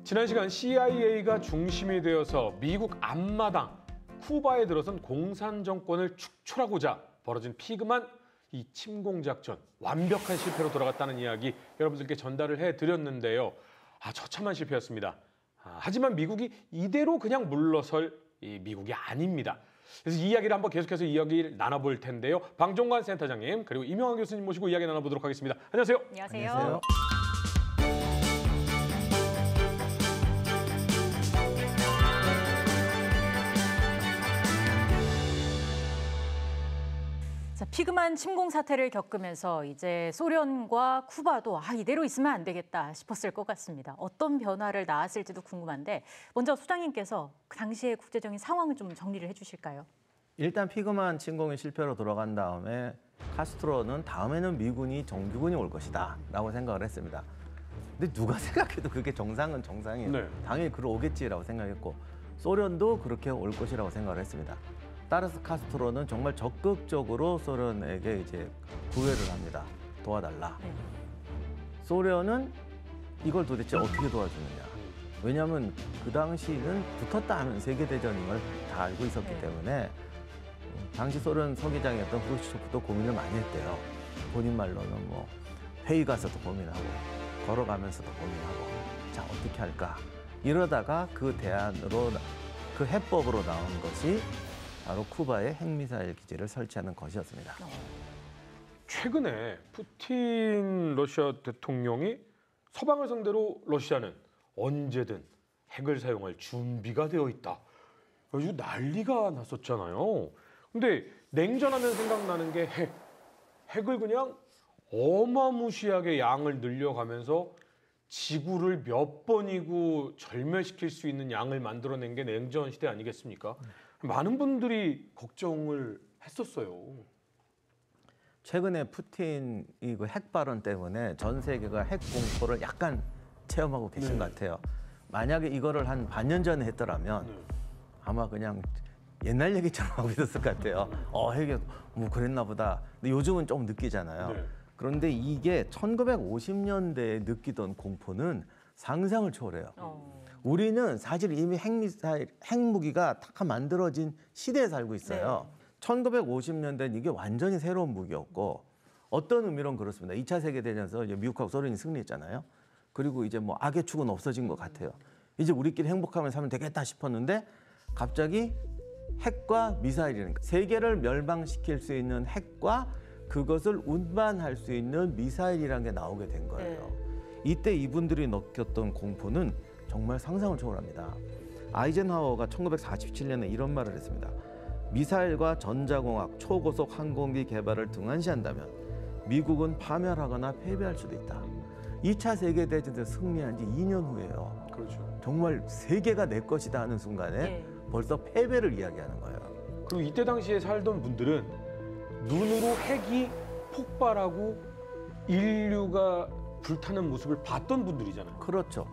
지난 시간 CIA가 중심이 되어서 미국 앞마당 쿠바에 들어선 공산 정권을 축출하고자 벌어진 피그만 이 침공작전 완벽한 실패로 돌아갔다는 이야기 여러분들께 전달을 해드렸는데요. 처참한 실패였습니다. 하지만 미국이 이대로 그냥 물러설 미국이 아닙니다. 그래서 이 이야기를 한번 계속해서 이야기를 나눠볼 텐데요. 방종관 센터장님 그리고 임영환 교수님 모시고 이야기 나눠보도록 하겠습니다. 안녕하세요. 안녕하세요. 안녕하세요. 자, 피그만 침공 사태를 겪으면서 이제 소련과 쿠바도 이대로 있으면 안 되겠다 싶었을 것 같습니다. 어떤 변화를 낳았을지도 궁금한데 먼저 소장님께서 그 당시의 국제적인 상황을 좀 정리를 해주실까요? 일단 피그만 침공이 실패로 돌아간 다음에 카스트로는 다음에는 미군이 정규군이 올 것이다 라고 생각을 했습니다. 근데 누가 생각해도 그게 정상은 정상이에요. 네. 당연히 그러겠지라고 생각했고 소련도 그렇게 올 것이라고 생각을 했습니다. 따라서 카스트로는 정말 적극적으로 소련에게 이제 구애를 합니다. 도와달라. 네. 소련은 이걸 도대체 어떻게 도와주느냐. 왜냐하면 그 당시는 붙었다 하면 세계대전인 걸 다 알고 있었기 네. 때문에 당시 소련 서기장이었던 후르시초프도 고민을 많이 했대요. 본인 말로는 뭐 회의 가서도 고민하고 걸어가면서도 고민하고 자 어떻게 할까. 이러다가 그 대안으로 그 해법으로 나온 것이 바로 쿠바에 핵미사일 기지를 설치하는 것이었습니다. 최근에 푸틴 러시아 대통령이 서방을 상대로 러시아는 언제든 핵을 사용할 준비가 되어 있다. 아주 난리가 났었잖아요. 근데 냉전하면 생각나는 게 핵을 그냥 어마무시하게 양을 늘려가면서 지구를 몇 번이고 절멸시킬 수 있는 양을 만들어낸 게 냉전 시대 아니겠습니까? 많은 분들이 걱정을 했었어요. 최근에 푸틴 그 핵 발언 때문에 전 세계가 핵 공포를 약간 체험하고 계신 것 같아요. 만약에 이거를 한 반년 전에 했더라면 아마 그냥 옛날 얘기처럼 하고 있었을 것 같아요. 핵이 뭐 그랬나 보다. 근데 요즘은 좀 느끼잖아요. 네. 그런데 이게 1950년대에 느끼던 공포는 상상을 초월해요. 우리는 사실 이미 핵미사일, 핵무기가 다 만들어진 시대에 살고 있어요. 네. 1950년대는 이게 완전히 새로운 무기였고 어떤 의미로는 그렇습니다. 2차 세계대전에서 이제 미국하고 소련이 승리했잖아요. 그리고 이제 뭐 악의 축은 없어진 것 같아요. 이제 우리끼리 행복하면서 살면 되겠다 싶었는데 갑자기 핵과 미사일이라는 세계를 멸망시킬 수 있는 핵과 그것을 운반할 수 있는 미사일이라는 게 나오게 된 거예요. 이때 이분들이 느꼈던 공포는 정말 상상을 초월합니다. 아이젠하워가 1947년에 이런 말을 했습니다. 미사일과 전자공학, 초고속 항공기 개발을 등한시한다면 미국은 파멸하거나 패배할 수도 있다. 2차 세계대전에서 승리한 지 2년 후예요. 그렇죠. 정말 세계가 내 것이다 하는 순간에 벌써 패배를 이야기하는 거예요. 그리고 이때 당시에 살던 분들은 눈으로 핵이 폭발하고 인류가 불타는 모습을 봤던 분들이잖아요. 그렇죠.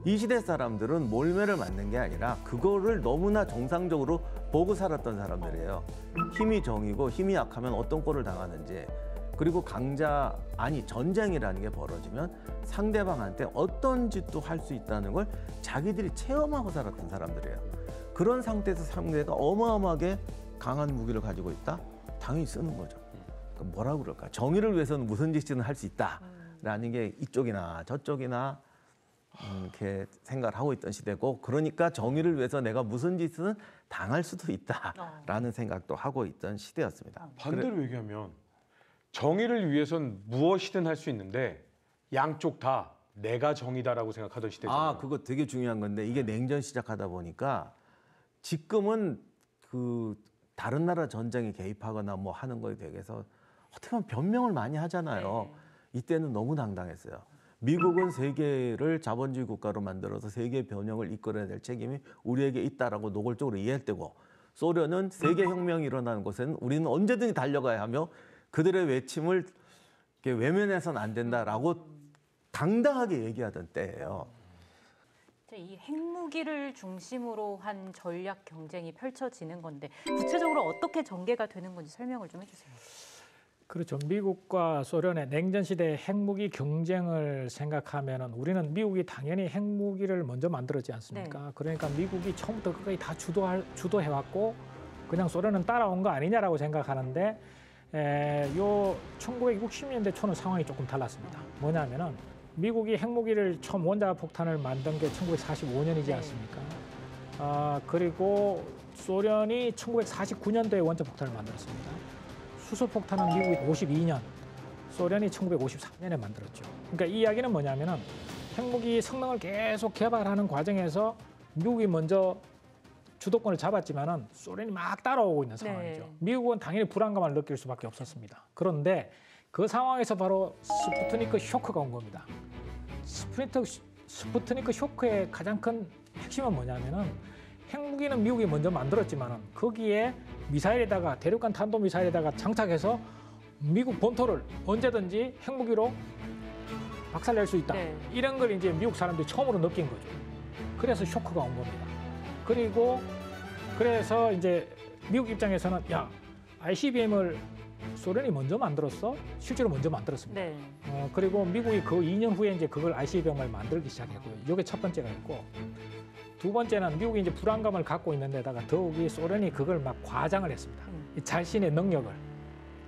이 시대 사람들은 몰매를 맞는 게 아니라 그거를 너무나 정상적으로 보고 살았던 사람들이에요. 힘이 정이고 힘이 약하면 어떤 꼴을 당하는지 그리고 전쟁이라는 게 벌어지면 상대방한테 어떤 짓도 할 수 있다는 걸 자기들이 체험하고 살았던 사람들이에요. 그런 상태에서 상대가 어마어마하게 강한 무기를 가지고 있다? 당연히 쓰는 거죠. 그러니까 뭐라고 그럴까? 정의를 위해서는 무슨 짓이든 할 수 있다라는 게 이쪽이나 저쪽이나 이렇게 생각을 하고 있던 시대고 그러니까 정의를 위해서 내가 무슨 짓은 당할 수도 있다라는 생각도 하고 있던 시대였습니다. 반대로 얘기하면 정의를 위해선 무엇이든 할 수 있는데 양쪽 다 내가 정의다라고 생각하던 시대잖아요. 그거 되게 중요한 건데 이게 냉전 시작하다 보니까 지금은 그 다른 나라 전쟁에 개입하거나 뭐 하는 거에 대해서 어떻게 보면 변명을 많이 하잖아요. 이때는 너무 당당했어요. 미국은 세계를 자본주의 국가로 만들어서 세계 변형을 이끌어야 될 책임이 우리에게 있다라고 노골적으로 이해할 때고 소련은 세계혁명이 일어나는 곳에는 우리는 언제든지 달려가야 하며 그들의 외침을 외면해서는 안 된다라고 당당하게 얘기하던 때예요. 이 핵무기를 중심으로 한 전략 경쟁이 펼쳐지는 건데 구체적으로 어떻게 전개가 되는 건지 설명을 좀 해주세요. 그렇죠. 미국과 소련의 냉전 시대의 핵무기 경쟁을 생각하면은 우리는 미국이 당연히 핵무기를 먼저 만들었지 않습니까? 네. 그러니까 미국이 처음부터 끝까지 다 주도해왔고 그냥 소련은 따라온 거 아니냐라고 생각하는데 요 1960년대 초는 상황이 조금 달랐습니다. 뭐냐면은 미국이 핵무기를 처음 원자 폭탄을 만든 게 1945년이지 않습니까? 그리고 소련이 1949년도에 원자 폭탄을 만들었습니다. 수소폭탄은 미국이 52년, 소련이 1953년에 만들었죠. 그러니까 이 이야기는 뭐냐면은 핵무기 성능을 계속 개발하는 과정에서 미국이 먼저 주도권을 잡았지만은 소련이 막 따라오고 있는 상황이죠. 네. 미국은 당연히 불안감을 느낄 수밖에 없었습니다. 그런데 그 상황에서 바로 스푸트니크 쇼크가 온 겁니다. 스푸트니크 쇼크의 가장 큰 핵심은 뭐냐면은 핵무기는 미국이 먼저 만들었지만은 거기에 미사일에다가 대륙간 탄도미사일에다가 장착해서 미국 본토를 언제든지 핵무기로 박살낼 수 있다. 네. 이런 걸 이제 미국 사람들이 처음으로 느낀 거죠. 그래서 쇼크가 온 겁니다. 그리고 그래서 이제 미국 입장에서는 야, ICBM을 소련이 먼저 만들었어? 실제로 먼저 만들었습니다. 네. 그리고 미국이 그 2년 후에 이제 그걸 ICBM을 만들기 시작했고요. 이게 첫 번째가 있고, 두 번째는 미국이 이제 불안감을 갖고 있는 데다가 더욱이 소련이 그걸 막 과장을 했습니다. 자신의 능력을.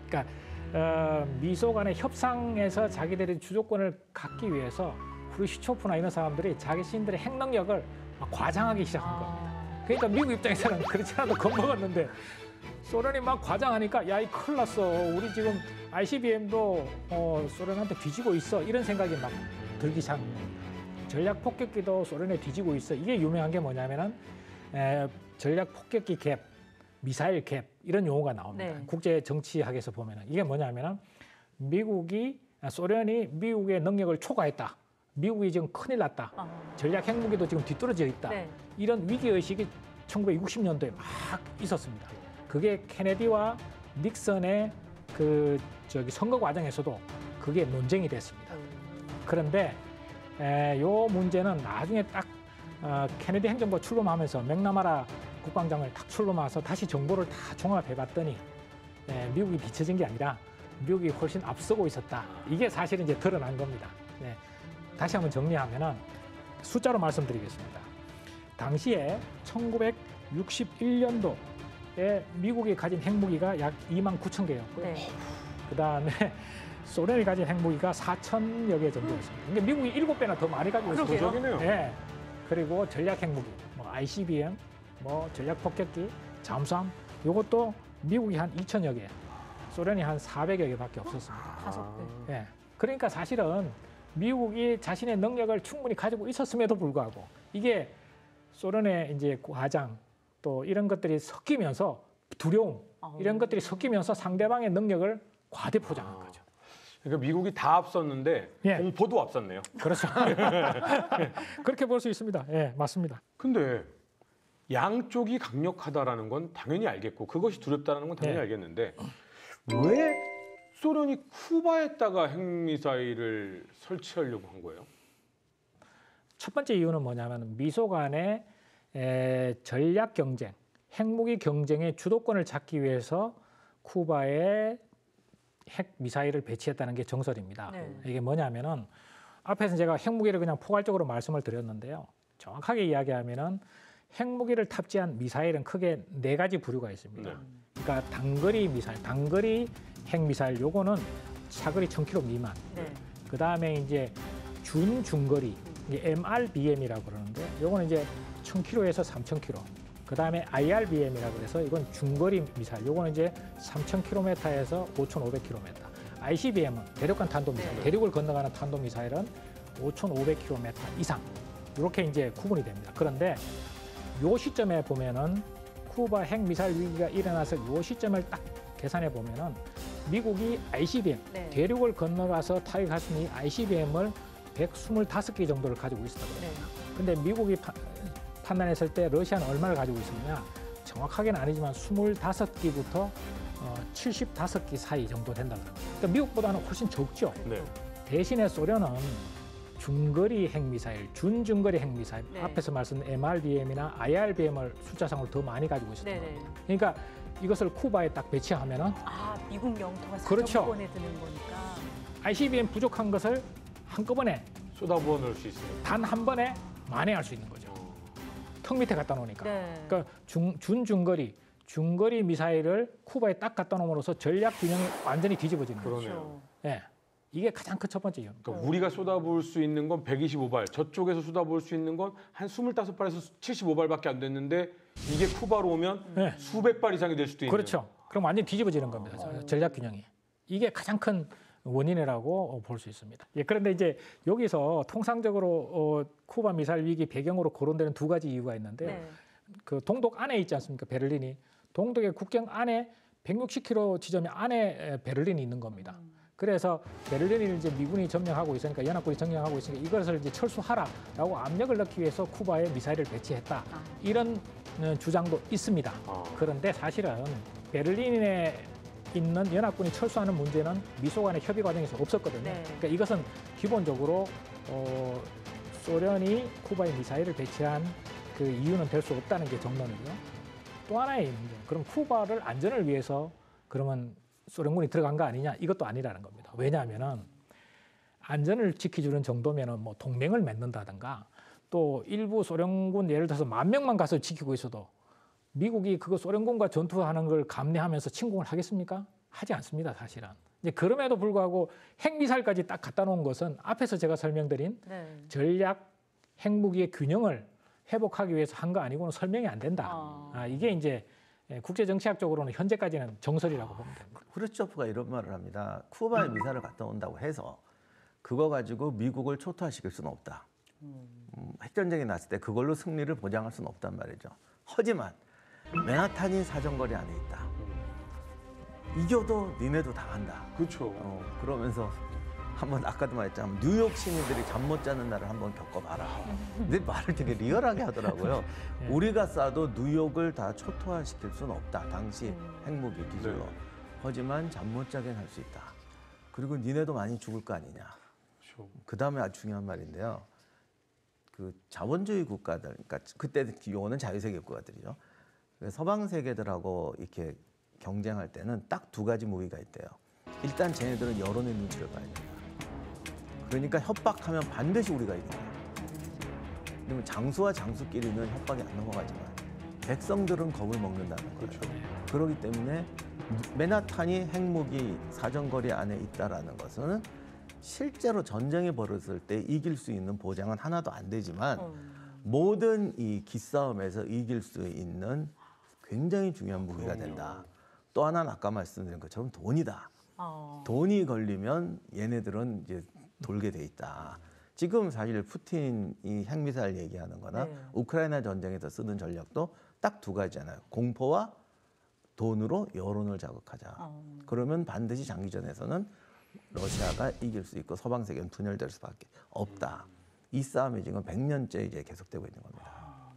그러니까 미소 간의 협상에서 자기들의 주도권을 갖기 위해서 후르시초프나 이런 사람들이 자신들의 핵 능력을 막 과장하기 시작한 겁니다. 그러니까 미국 입장에서는 그렇지 않아도 겁먹었는데 소련이 막 과장하니까 야, 이 큰일 났어. 우리 지금 ICBM도 소련한테 뒤지고 있어. 이런 생각이 막 들기 시작한 겁니다. 전략 폭격기도 소련에 뒤지고 있어. 이게 유명한 게 뭐냐면은 전략 폭격기 갭, 미사일 갭 이런 용어가 나옵니다. 네. 국제 정치학에서 보면은 이게 뭐냐면은 소련이 미국의 능력을 초과했다. 미국이 지금 큰일 났다. 전략 핵무기도 지금 뒤떨어져 있다. 네. 이런 위기의식이 1960년도에 막 있었습니다. 그게 케네디와 닉슨의 선거 과정에서도 그게 논쟁이 됐습니다. 그런데 요 문제는 나중에 딱 케네디 행정부가 출범하면서 맥나마라 국방장을 딱 출범해서 다시 정보를 다 종합해봤더니 미국이 뒤처진 게 아니라 미국이 훨씬 앞서고 있었다. 이게 사실은 이제 드러난 겁니다. 네. 다시 한번 정리하면은 숫자로 말씀드리겠습니다. 당시에 1961년도에 미국이 가진 핵무기가 약 29,000개였고요. 네. 그다음에 소련이 가진 핵무기가 4,000여 개 정도였습니다. 그러니까 미국이 7배나 더 많이 가지고 있습니다. 그러게요. 네. 그리고 전략 핵무기, ICBM, 전략 폭격기, 잠수함, 이것도 미국이 한 2,000여 개, 소련이 한 400여 개밖에 없었습니다. 5배. 네. 그러니까 사실은 미국이 자신의 능력을 충분히 가지고 있었음에도 불구하고 이게 소련의 이제 과장 또 이런 것들이 섞이면서 두려움 이런 것들이 섞이면서 상대방의 능력을 과대포장한 거죠. 그러니까 미국이 다 앞섰는데 예. 공포도 앞섰네요. 그렇죠. 그렇게 볼 수 있습니다. 예, 맞습니다. 근데 양쪽이 강력하다라는 건 당연히 알겠고 그것이 두렵다는 건 당연히 네. 알겠는데 왜 소련이 쿠바에다가 핵미사일을 설치하려고 한 거예요? 첫 번째 이유는 뭐냐면 미소 간의 전략 경쟁, 핵무기 경쟁의 주도권을 잡기 위해서 쿠바에 핵 미사일을 배치했다는 게 정설입니다. 네. 이게 뭐냐면은 앞에서 제가 핵무기를 그냥 포괄적으로 말씀을 드렸는데요. 정확하게 이야기하면은 핵무기를 탑재한 미사일은 크게 4가지 부류가 있습니다. 네. 그러니까 단거리 미사일, 단거리 핵미사일 요거는 사거리 1,000km 미만. 네. 그다음에 이제 중거리 이게 MRBM이라고 그러는데 요거는 이제 1,000km에서 3,000km. 그다음에 IRBM이라고 그래서 이건 중거리 미사일. 요거는 이제 3,000km에서 5,500km. ICBM은 대륙간 탄도미사일. 네. 대륙을 건너가는 탄도미사일은 5,500km 이상. 이렇게 이제 구분이 됩니다. 그런데 요 시점에 보면은 쿠바 핵미사일 위기가 일어나서 요 시점을 딱 계산해 보면은 미국이 ICBM, 네. 대륙을 건너가서 타격할 수 있는 ICBM을 125개 정도를 가지고 있었다고 합니다. 근데 미국이 판단했을 때 러시아는 얼마를 가지고 있었냐? 정확하게는 아니지만 25기부터 75기 사이 정도 된다고 합니다. 그러니까 미국보다는 훨씬 적죠. 네. 대신에 소련은 중거리 핵미사일, 준중거리 핵미사일, 네. 앞에서 말씀드린 MRBM이나 IRBM을 숫자상으로 더 많이 가지고 있었던 네네. 겁니다. 그러니까 이것을 쿠바에 딱 배치하면은 아, 미국 영토가 그렇죠. 사정권에 드는 거니까. ICBM 부족한 것을 한꺼번에 쏟아부어 넣을 수 있습니다. 단 한 번에 만회할 수 있는 거죠. 턱 밑에 갖다 놓으니까. 네. 그러니까 준중거리, 중거리 미사일을 쿠바에 딱 갖다 놓음으로써 전략 균형이 완전히 뒤집어지는 거죠. 그러네요. 예. 이게 가장 큰 첫 번째 이유입니다. 그러니까 우리가 쏟아부을 수 있는 건 125발, 저쪽에서 쏟아부을 수 있는 건 한 25발에서 75발밖에 안 됐는데 이게 쿠바로 오면 네. 수백 발 이상이 될 수도 있는. 그렇죠. 그럼 완전히 뒤집어지는 겁니다. 전략 균형이. 이게 가장 큰 원인이라고 볼 수 있습니다. 예, 그런데 이제 여기서 통상적으로 쿠바 미사일 위기 배경으로 거론되는 두 가지 이유가 있는데요. 네. 그 동독 안에 있지 않습니까? 베를린이. 동독의 국경 안에 160km 지점 안에 베를린이 있는 겁니다. 그래서 베를린을 이제 미군이 점령하고 있으니까 연합군이 점령하고 있으니까 이것을 이제 철수하라라고 압력을 넣기 위해서 쿠바에 미사일을 배치했다. 이런 주장도 있습니다. 그런데 사실은 베를린에 있는 연합군이 철수하는 문제는 미소 간의 협의 과정에서 없었거든요. 네. 그러니까 이것은 기본적으로 소련이 쿠바에 미사일을 배치한 그 이유는 될 수 없다는 게 정론이고요. 또 하나의 문제, 그럼 쿠바를 안전을 위해서 그러면 소련군이 들어간 거 아니냐? 이것도 아니라는 겁니다. 왜냐하면은 안전을 지켜주는 정도면은 뭐 동맹을 맺는다든가 또 일부 소련군 예를 들어서 10,000명만 가서 지키고 있어도 미국이 그거 소련군과 전투하는 걸 감내하면서 침공을 하겠습니까? 하지 않습니다, 사실은. 이제 그럼에도 불구하고 핵미사일까지 딱 갖다 놓은 것은 앞에서 제가 설명드린 네. 전략 핵무기의 균형을 회복하기 위해서 한 거 아니고는 설명이 안 된다. 이게 이제 국제 정치학적으로는 현재까지는 정설이라고 보면 됩니다. 후르츠초프가 이런 말을 합니다. 쿠바에 미사일을 갖다 온다고 해서 그거 가지고 미국을 초토화시킬 수는 없다. 핵전쟁이 났을 때 그걸로 승리를 보장할 수는 없단 말이죠. 하지만 맨하탄이 사정거리 안에 있다. 이겨도 니네도 당한다. 그렇죠. 그러면서 한번 아까도 말했지만 뉴욕 시민들이 잠 못 자는 날을 한번 겪어봐라. 근데 말을 되게 리얼하게 하더라고요. 네. 우리가 쏴도 뉴욕을 다 초토화시킬 수는 없다. 당시 핵무기 기술로. 네. 하지만 잠 못 자게 할 수 있다. 그리고 니네도 많이 죽을 거 아니냐. 그렇죠. 그 다음에 아주 중요한 말인데요. 그 자본주의 국가들, 그러니까 그때 용어는 자유세계 국가들이죠. 서방 세계들하고 이렇게 경쟁할 때는 딱 두 가지 무기가 있대요. 일단 쟤네들은 여론의 눈치를 봐야 된다. 그러니까 협박하면 반드시 우리가 이긴다. 왜냐면 장수와 장수끼리는 협박이 안 넘어가지만 백성들은 겁을 먹는다는 거죠. 그렇죠. 그렇기 때문에 맨하탄이 핵무기 사정거리 안에 있다라는 것은 실제로 전쟁이 벌어졌을 때 이길 수 있는 보장은 하나도 안 되지만 모든 이 기싸움에서 이길 수 있는 굉장히 중요한 무기가 된다. 또 하나는 아까 말씀드린 것처럼 돈이다. 돈이 걸리면 얘네들은 이제 돌게 돼 있다. 지금 사실 푸틴이 핵미사일 얘기하는 거나 네. 우크라이나 전쟁에서 쓰는 전략도 딱 두 가지잖아요. 공포와 돈으로 여론을 자극하자. 그러면 반드시 장기전에서는 러시아가 이길 수 있고 서방 세계는 분열될 수밖에 없다. 이 싸움이 지금 100년째 이제 계속되고 있는 겁니다.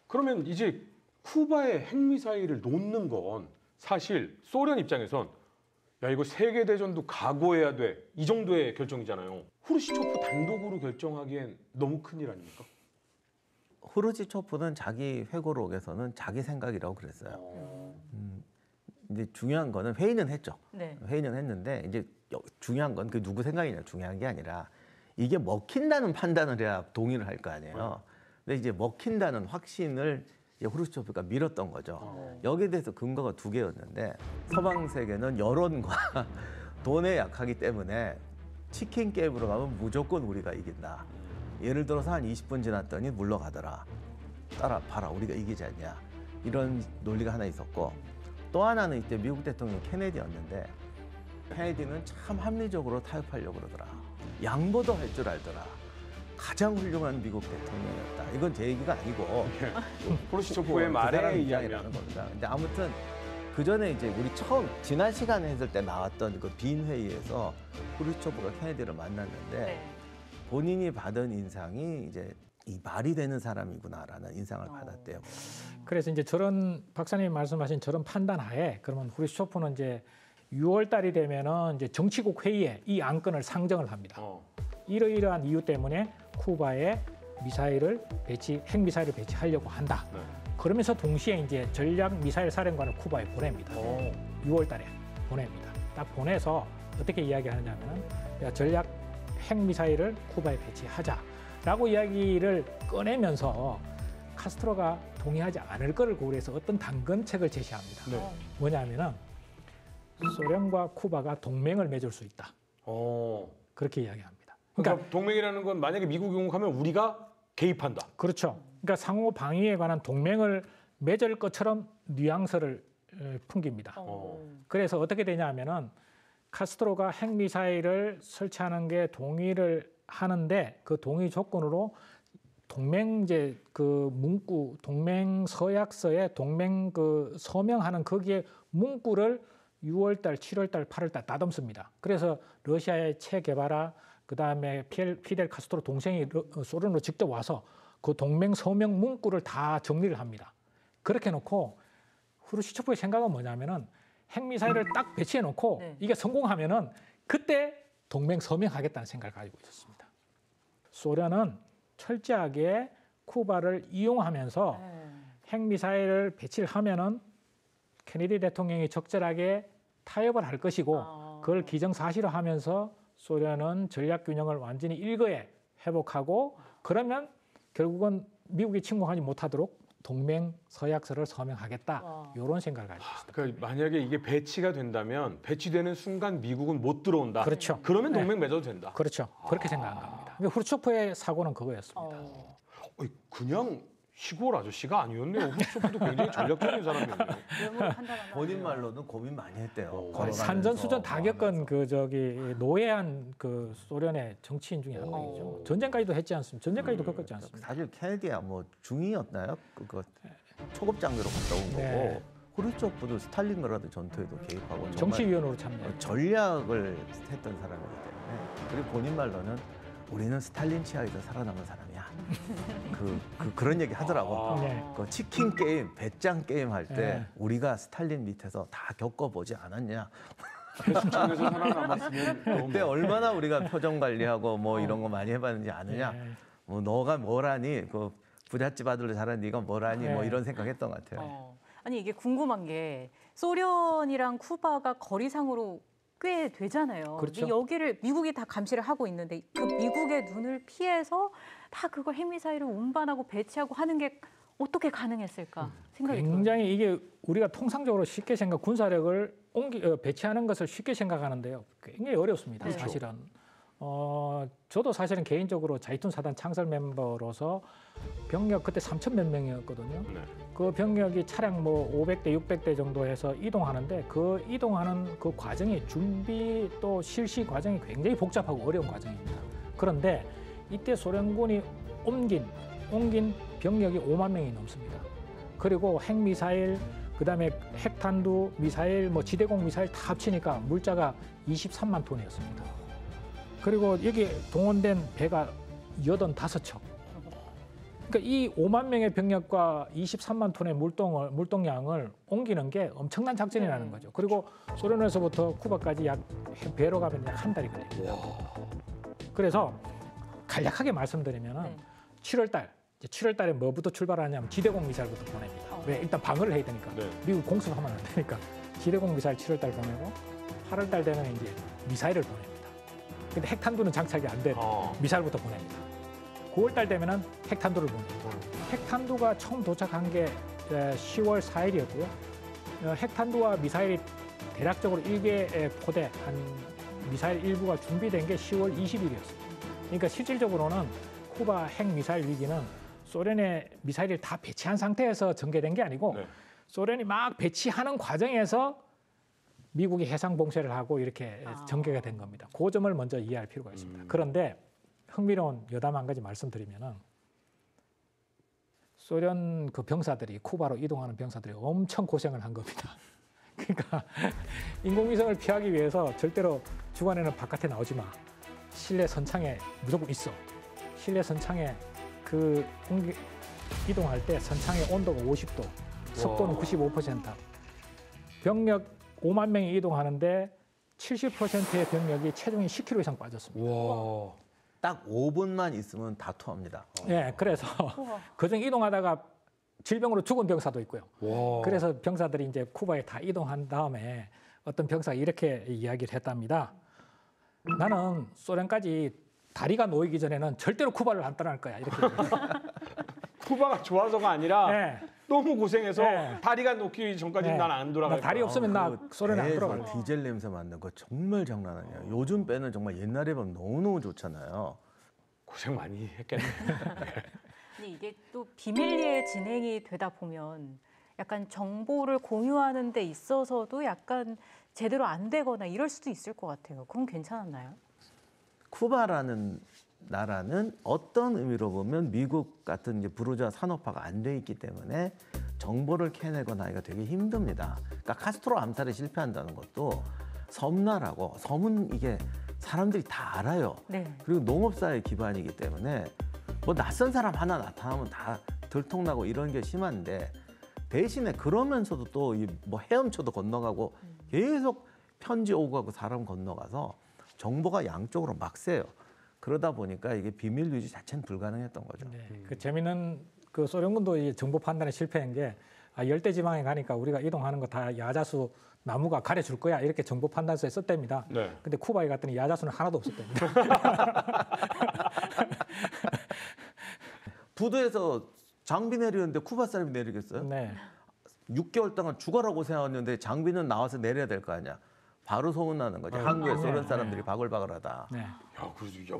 그러면 이제 쿠바에 핵미사일을 놓는 건 사실 소련 입장에선 야 이거 세계대전도 각오해야 돼. 이 정도의 결정이잖아요. 후르시초프 단독으로 결정하기엔 너무 큰일 아닙니까? 후르츠초프는 자기 회고록에서는 자기 생각이라고 그랬어요. 근데 중요한 거는 회의는 했죠. 네. 회의는 했는데 이제 중요한 건 그 누구 생각이냐 중요한 게 아니라 이게 먹힌다는 판단을 해야 동의를 할 거 아니에요. 근데 이제 먹힌다는 확신을 이제 후르츠초프가 밀었던 거죠. 여기에 대해서 근거가 두 개였는데 서방 세계는 여론과 돈에 약하기 때문에 치킨 게임으로 가면 무조건 우리가 이긴다. 예를 들어서 한 20분 지났더니 물러가더라. 따라 봐라 우리가 이기지 않냐. 이런 논리가 하나 있었고 또 하나는 이때 미국 대통령 케네디였는데 케네디는 참 합리적으로 타협하려고 그러더라. 양보도 할 줄 알더라. 가장 훌륭한 미국 대통령이었다. 이건 제 얘기가 아니고 후르시초프의 그 말에 사람 의하면 입장이라는 겁니다. 근데 아무튼 그 전에 이제 우리 처음 지난 시간에 했을 때 나왔던 그 빈 회의에서 후르츠초프가 케네디를 만났는데 네. 본인이 받은 인상이 이제 이 말이 되는 사람이구나라는 인상을 받았대요. 그래서 이제 저런 박사님이 말씀하신 저런 판단하에 그러면 후르츠초프는 이제 6월 달이 되면은 이제 정치국 회의에 이 안건을 상정을 합니다. 이러이러한 이유 때문에 쿠바에 핵 미사일을 배치하려고 한다. 네. 그러면서 동시에 이제 전략 미사일 사령관을 쿠바에 보냅니다. 6월 달에 보냅니다. 딱 보내서 어떻게 이야기하느냐면은 전략 핵 미사일을 쿠바에 배치하자라고 이야기를 꺼내면서 카스트로가 동의하지 않을 거를 고려해서 어떤 당근책을 제시합니다. 네. 뭐냐면은 소련과 쿠바가 동맹을 맺을 수 있다. 어. 그렇게 이야기합니다. 그러니까 동맹이라는 건 만약에 미국이 공격하면 우리가 개입한다. 그렇죠. 그러니까 상호 방위에 관한 동맹을 맺을 것처럼 뉘앙스를 풍깁니다. 그래서 어떻게 되냐면은 카스트로가 핵미사일을 설치하는 게 동의를 하는데 그 동의 조건으로 동맹제 그 문구 동맹 서약서에 동맹 그 서명하는 거기에 문구를 6월달, 7월달, 8월달 다듬습니다. 그래서 러시아의 체 게바라 그다음에 피델 카스트로 동생이 소련으로 직접 와서 그 동맹 서명 문구를 다 정리를 합니다. 그렇게 놓고 후르시초프의 생각은 뭐냐면은 핵미사일을 딱 배치해 놓고 네. 이게 성공하면은 그때 동맹 서명하겠다는 생각을 가지고 있었습니다. 소련은 철저하게 쿠바를 이용하면서 핵미사일을 배치를 하면은 케네디 대통령이 적절하게 타협을 할 것이고 그걸 기정사실화하면서 소련은 전략 균형을 완전히 일거에 회복하고 그러면 결국은 미국이 침공하지 못하도록 동맹 서약서를 서명하겠다. 이런 생각을 가지고 있습니다. 그러니까 만약에 이게 배치가 된다면 배치되는 순간 미국은 못 들어온다. 그렇죠. 그러면 동맹 맺어도 된다. 그렇죠. 그렇게 생각한 겁니다. 그러니까 후르초프의 사고는 그거였습니다. 그냥 시골 아저씨가 아니었네요. 후르초프도 굉장히 전략적인 사람이었네요. 외모를 판단하나 본인 말로는 고민 많이 했대요. 걸어가면서 산전수전 다 겪은 그 노예한 그 소련의 정치인 중에 한 명이죠. 전쟁까지도 했지 않습니까? 전쟁까지도 겪었지 않습니까? 사실 케네디야 뭐 중이었나요? 그거 초급 장교로 갔다 온 거고 네. 후르초프도 스탈린그라드 전투에도 개입하고 정말 정치위원으로 참여. 전략을 했던 사람이기 때문에 그리고 본인 말로는 우리는 스탈린 치하에서 살아남은 사람이야. 그런 얘기 하더라고. 네. 그 치킨 게임, 배짱 게임 할 때 네. 우리가 스탈린 밑에서 다 겪어보지 않았냐. 배수청에서 살아남았으면 그때 얼마나 우리가 표정 관리하고 뭐 이런 거 많이 해봤는지 아느냐. 네. 뭐 너가 뭐라니, 그 부잣집 아들로 자란 네가 뭐라니, 뭐 네. 이런 생각했던 것 같아요. 아니 이게 궁금한 게 소련이랑 쿠바가 거리상으로 꽤 되잖아요. 그렇죠. 근데 여기를 미국이 다 감시를 하고 있는데 그 미국의 눈을 피해서 다 그걸 핵미사일을 운반하고 배치하고 하는 게 어떻게 가능했을까 생각이 들어요. 굉장히 이게 우리가 통상적으로 쉽게 군사력을 배치하는 것을 쉽게 생각하는데요. 굉장히 어렵습니다. 그렇죠. 사실은. 저도 사실은 개인적으로 자이툰 사단 창설 멤버로서 병력 그때 3천 몇 명이었거든요. 네. 그 병력이 차량 뭐 500대, 600대 정도 해서 이동하는데 그 이동하는 그 과정이 준비 또 실시 과정이 굉장히 복잡하고 어려운 과정입니다. 그런데 이때 소련군이 옮긴 병력이 5만 명이 넘습니다. 그리고 핵미사일, 그다음에 핵탄두, 미사일, 뭐 지대공 미사일 다 합치니까 물자가 23만 톤이었습니다. 그리고 여기 동원된 배가 85척. 그러니까 이 5만 명의 병력과 23만 톤의 물동량을 옮기는 게 엄청난 작전이라는 거죠. 그리고 소련에서부터 쿠바까지 배로 가면 약 한 달이 걸립니다. 그래서 간략하게 말씀드리면 7월 달에 뭐부터 출발하냐면 지대공 미사일부터 보냅니다. 왜? 일단 방어를 해야 되니까. 네. 미국 공습하면 안 되니까. 지대공 미사일 7월 달 보내고 8월 달 되면 이제 미사일을 보냅니다. 근데 핵탄두는 장착이 안 된 미사일부터 보냅니다. 9월 달 되면은 핵탄두를 보냅니다. 핵탄두가 처음 도착한 게 10월 4일이었고요. 핵탄두와 미사일이 대략적으로 1개 포대 한 미사일 일부가 준비된 게 10월 20일이었습니다. 그러니까 실질적으로는 쿠바 핵 미사일 위기는 소련의 미사일을 다 배치한 상태에서 전개된 게 아니고 네. 소련이 막 배치하는 과정에서 미국이 해상 봉쇄를 하고 이렇게 전개가 된 겁니다. 그 점을 먼저 이해할 필요가 있습니다. 그런데 흥미로운 여담 한 가지 말씀드리면은 소련 그 병사들이 쿠바로 이동하는 병사들이 엄청 고생을 한 겁니다. 그러니까 인공위성을 피하기 위해서 절대로 주간에는 바깥에 나오지 마. 실내 선창에 무조건 있어. 실내 선창에 이동할 때 선창의 온도가 50도, 습도는 95%. 병력 5만 명이 이동하는데 70%의 병력이 체중이 10kg 이상 빠졌습니다. 와. 딱 5분만 있으면 다 토합니다. 예, 그래서 그중 이동하다가 질병으로 죽은 병사도 있고요. 와. 그래서 병사들이 이제 쿠바에 다 이동한 다음에 어떤 병사가 이렇게 이야기를 했답니다. 나는 소련까지 다리가 놓이기 전에는 절대로 쿠바를 안 떠날 거야. 이렇게. 쿠바가 좋아서가 아니라 네. 너무 고생해서 네. 다리가 놓기 전까지 네. 난 안 돌아갈 다리 거야. 없으면 나 소련에 안 배에서 들어갈 거야. 디젤 냄새 맡는 거 정말 장난 아니에요. 요즘 배는 정말 옛날에 보면 너무너무 좋잖아요. 고생 많이 했겠네. 근데 이게 또 비밀리에 진행이 되다 보면 약간 정보를 공유하는 데 있어서도 약간 제대로 안 되거나 이럴 수도 있을 것 같아요. 그건 괜찮았나요? 쿠바라는 나라는 어떤 의미로 보면 미국 같은 이제 부르주아 산업화가 안 돼 있기 때문에 정보를 캐내거나 하기가 되게 힘듭니다. 그러니까 카스트로 암살에 실패한다는 것도 섬나라고 섬은 이게 사람들이 다 알아요. 네. 그리고 농업사회 기반이기 때문에 뭐 낯선 사람 하나 나타나면 다 들통나고 이런 게 심한데 대신에 그러면서도 또 뭐 헤엄쳐도 건너가고 계속 편지 오고 가고 사람 건너가서 정보가 양쪽으로 막 새요. 그러다 보니까 이게 비밀 유지 자체는 불가능했던 거죠. 네. 그 재미있는 그 소련군도 이 정보 판단에 실패한 게 열대 지방에 가니까 우리가 이동하는 거 다 야자수 나무가 가려줄 거야 이렇게 정보 판단서에 썼답니다. 네. 근데 쿠바에 갔더니 야자수는 하나도 없었답니다. 부두에서 장비 내리는데 쿠바 사람이 내리겠어요? 네. 6개월 동안 죽어라고 생각했는데 장비는 나와서 내려야 될 거 아니야. 바로 소문나는 거죠. 한국에 소련 사람들이 바글바글하다. 네. 야, 그래서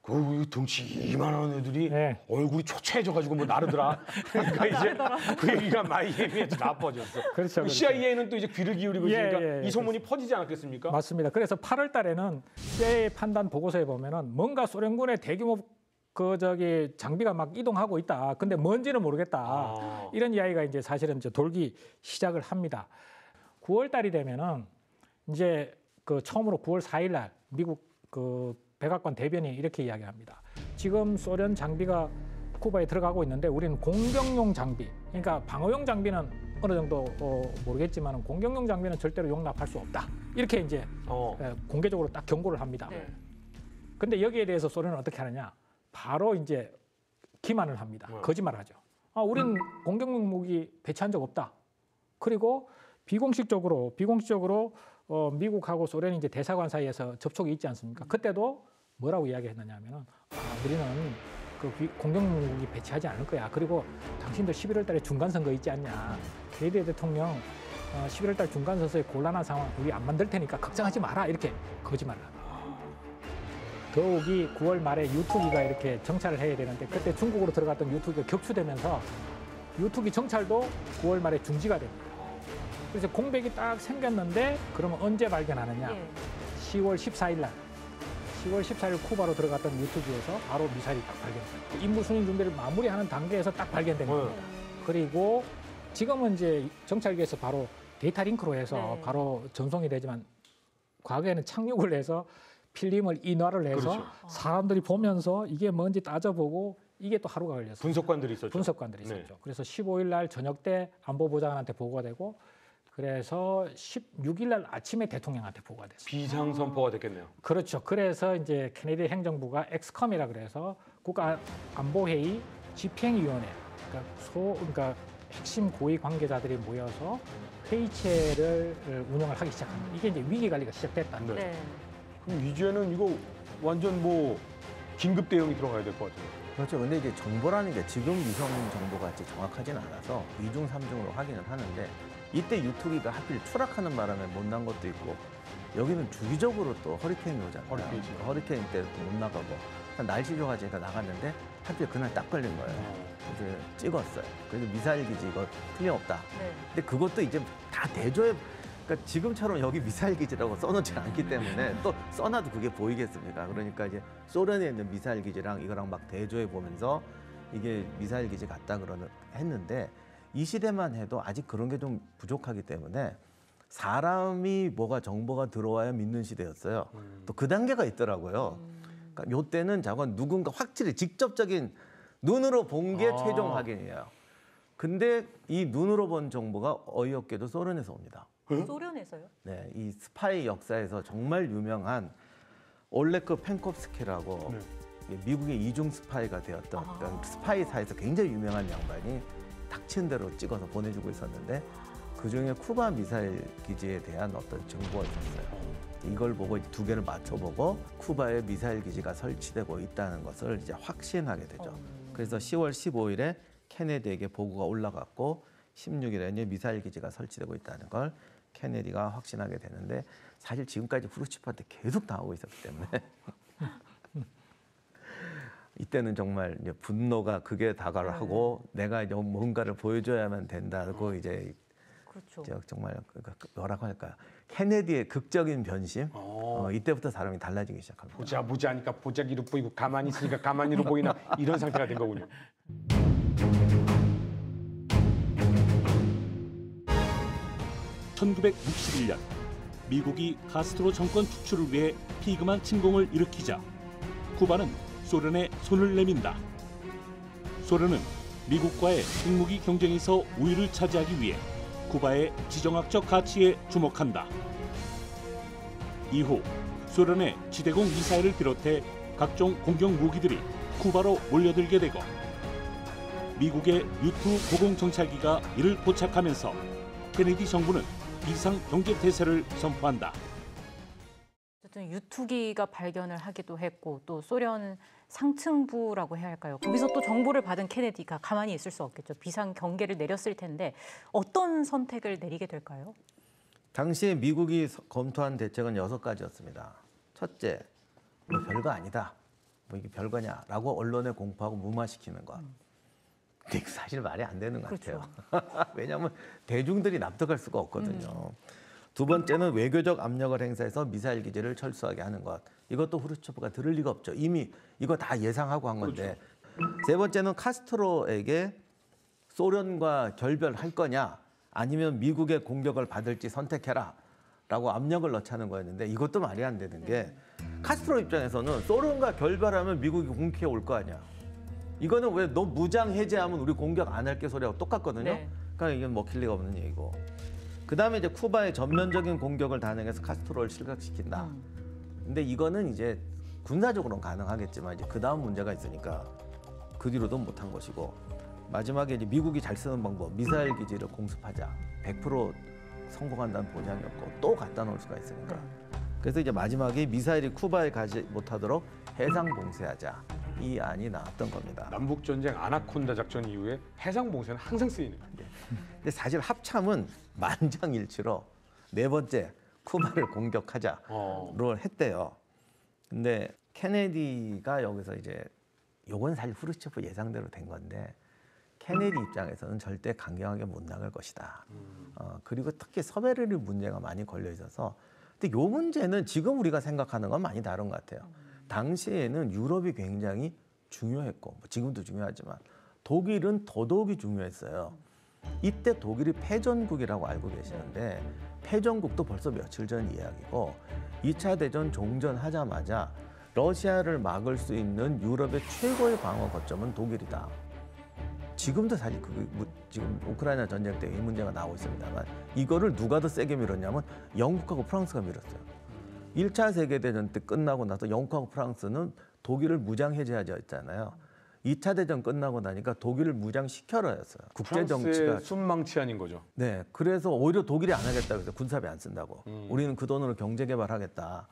그 덩치 이만한 애들이 네. 얼굴이 초췌해져가지고 뭐 나르더라. 그러니까 이제 그 얘기가 마이애미에서 나빠졌어. 그렇죠, 그렇죠. CIA는 또 이제 귀를 기울이고 예, 있으니까 예, 예, 이 소문이 퍼지지 않았겠습니까? 맞습니다. 그래서 8월 달에는 CIA 판단 보고서에 보면은 뭔가 소련군의 대규모 장비가 막 이동하고 있다. 근데 뭔지는 모르겠다. 아. 이런 이야기가 이제 사실은 이제 돌기 시작을 합니다. 9월 달이 되면은 이제 그 처음으로 9월 4일 날 미국 그 백악관 대변인이 이렇게 이야기합니다. 지금 소련 장비가 쿠바에 들어가고 있는데 우리는 공격용 장비, 그러니까 방어용 장비는 어느 정도 모르겠지만 공격용 장비는 절대로 용납할 수 없다. 이렇게 이제 공개적으로 딱 경고를 합니다. 네. 근데 여기에 대해서 소련은 어떻게 하느냐? 바로 이제 기만을 합니다. 거짓말하죠. 우린 공격용 무기 배치한 적 없다. 그리고 비공식적으로 미국하고 소련이 이제 대사관 사이에서 접촉이 있지 않습니까? 그때도 뭐라고 이야기했느냐면은 우리는 그 공격용 무기 배치하지 않을 거야. 그리고 당신들 11월 달에 중간 선거 있지 않냐? 케네디 대통령 11월 달 중간 선거에 곤란한 상황 우리 안 만들 테니까 걱정하지 마라. 이렇게 거짓말을 합니다. 더욱이 9월 말에 유투기가 이렇게 정찰을 해야 되는데 그때 중국으로 들어갔던 유투기가 격추되면서 유투기 정찰도 9월 말에 중지가 됩니다. 그래서 공백이 딱 생겼는데 그러면 언제 발견하느냐? 예. 10월 14일 날. 10월 14일 쿠바로 들어갔던 유투기에서 바로 미사일이 딱 발견됩니다. 임무 순위 준비를 마무리하는 단계에서 딱 발견됩니다. 그리고 지금은 이제 정찰기에서 바로 데이터 링크로 해서 네. 바로 전송이 되지만 과거에는 착륙을 해서 필름을 인화를 해서 그렇죠. 사람들이 보면서 이게 뭔지 따져보고 이게 또 하루가 걸렸어요. 분석관들이 있었죠. 분석관들이 네. 있었죠. 그래서 15일 날 저녁 때 안보보좌관한테 보고가 되고 그래서 16일 날 아침에 대통령한테 보고가 됐어요. 비상 선포가 됐겠네요. 그렇죠. 그래서 이제 케네디 행정부가 엑스컴이라 그래서 국가안보회의 집행위원회, 그러니까 핵심 고위 관계자들이 모여서 회의체를 운영을 하기 시작합니다. 이게 이제 위기 관리가 시작됐다는 거죠. 네. 그럼 이제는 이거 완전 뭐 긴급 대응이 들어가야 될 것 같아요. 그렇죠. 근데 이제 정보라는 게 지금 위성 정보같이 정확하진 않아서 2중, 3중으로 확인을 하는데 이때 유투기가 하필 추락하는 바람에 못난 것도 있고 여기는 주기적으로 또 허리케인이 오잖아요. 허리케인이죠. 허리케인 때 못 나가고 날씨 좋아지니까 나갔는데 하필 그날 딱 걸린 거예요. 이제 찍었어요. 그래서 미사일 기지 이거 틀림없다. 네. 근데 그것도 이제 다 대조해. 그러니까 지금처럼 여기 미사일 기지라고 써놓지 않기 때문에 또 써놔도 그게 보이겠습니까? 그러니까 이제 소련에 있는 미사일 기지랑 이거랑 막 대조해 보면서 이게 미사일 기지 같다 했는데 이 시대만 해도 아직 그런 게 좀 부족하기 때문에 사람이 뭐가 정보가 들어와야 믿는 시대였어요. 또 그 단계가 있더라고요. 그러니까 요때는 저건 누군가 확실히 직접적인 눈으로 본 게 최종 확인이에요. 근데 이 눈으로 본 정보가 어이없게도 소련에서 옵니다. 소련에서요? 네, 이 스파이 역사에서 정말 유명한 올레크 펜콥스키라고 네. 미국의 이중 스파이가 되었던 그러니까 스파이사에서 굉장히 유명한 양반이 닥친 대로 찍어서 보내주고 있었는데 그중에 쿠바 미사일 기지에 대한 어떤 정보가 있었어요. 이걸 보고 두 개를 맞춰보고 쿠바에 미사일 기지가 설치되고 있다는 것을 이제 확신하게 되죠. 그래서 10월 15일에 케네디에게 보고가 올라갔고 16일에 미사일 기지가 설치되고 있다는 걸 케네디가 확신하게 되는데 사실 지금까지 후르츠프한테 계속 당하고 있었기 때문에 이때는 정말 이제 분노가 극에 다가를 하고 내가 이제 뭔가를 보여줘야만 된다고 이제 그렇죠. 정말 뭐라고 할까요? 케네디의 극적인 변심. 이때부터 사람이 달라지기 시작합니다. 보자 하니까 보자기로 보이고 가만히 있으니까 가만히로 보이나 이런 상태가 된 거군요. (1961년) 미국이 카스트로 정권 축출을 위해 피그만 침공을 일으키자 쿠바는 소련에 손을 내민다. 소련은 미국과의 핵무기 경쟁에서 우위를 차지하기 위해 쿠바의 지정학적 가치에 주목한다. 이후 소련의 지대공 미사일을 비롯해 각종 공격 무기들이 쿠바로 몰려들게 되고 미국의 U-2 고공정찰기가 이를 포착하면서 케네디 정부는 비상 경제 태세를 선포한다. 어쨌든 유투기가 발견을 하기도 했고 또 소련 상층부라고 해야 할까요? 거기서 또 정보를 받은 케네디가 가만히 있을 수 없겠죠. 비상 경계를 내렸을 텐데 어떤 선택을 내리게 될까요? 당시에 미국이 검토한 대책은 6가지였습니다. 첫째, 뭐 별거 아니다. 뭐 이게 별거냐라고 언론에 공포하고 무마시키는 것. 근데 사실 말이 안 되는 것 그렇죠. 같아요. 왜냐하면 대중들이 납득할 수가 없거든요. 두 번째는 외교적 압력을 행사해서 미사일 기지를 철수하게 하는 것. 이것도 후르츠초프가 들을 리가 없죠. 이미 이거 다 예상하고 한 건데. 그렇죠. 세 번째는 카스트로에게 소련과 결별할 거냐 아니면 미국의 공격을 받을지 선택해라 라고 압력을 넣자는 거였는데 이것도 말이 안 되는 게 카스트로 입장에서는 소련과 결별하면 미국이 공격해 올 거 아니야. 이거는 왜 너 무장 해제하면 우리 공격 안 할게 소리하고 똑같거든요. 네. 그러니까 이게 먹힐 리가 없는 얘기고. 그다음에 이제 쿠바의 전면적인 공격을 단행해서 카스트로를 실각시킨다. 근데 이거는 이제 군사적으로는 가능하겠지만 이제 그다음 문제가 있으니까 그 뒤로도 못한 것이고 마지막에 이제 미국이 잘 쓰는 방법 미사일 기지를 공습하자 100% 성공한다는 보장이 없고 또 갖다 놓을 수가 있으니까 그래서 이제 마지막에 미사일이 쿠바에 가지 못하도록 해상 봉쇄하자 이 안이 나왔던 겁니다. 남북 전쟁 아나콘다 작전 이후에 해상 봉쇄는 항상 쓰이는 거예요. 근데 사실 합참은 만장일치로 네 번째 쿠바를 공격하자를 했대요. 근데 케네디가 여기서 이제 요건 사실 후르츠초프 예상대로 된 건데 케네디 입장에서는 절대 강경하게 못 나갈 것이다. 그리고 특히 서베르린 문제가 많이 걸려 있어서 근데 요 문제는 지금 우리가 생각하는 건 많이 다른 것 같아요. 당시에는 유럽이 굉장히 중요했고 뭐 지금도 중요하지만 독일은 더더욱이 중요했어요. 이때 독일이 패전국이라고 알고 계시는데 패전국도 벌써 며칠 전 이야기고 2차 대전 종전하자마자 러시아를 막을 수 있는 유럽의 최고의 방어 거점은 독일이다. 지금도 사실 지금 우크라이나 전쟁 때 이 문제가 나오고 있습니다만 이거를 누가 더 세게 밀었냐면 영국하고 프랑스가 밀었어요. 1차 세계대전 때 끝나고 나서 영국하고 프랑스는 독일을 무장 해제하자였잖아요. 2차 대전 끝나고 나니까 독일을 무장시켜라였어요. 국제 정치가 순망치 아닌 거죠. 네, 그래서 오히려 독일이 안 하겠다 그래서 군사비 안 쓴다고. 우리는 그 돈으로 경제 개발하겠다.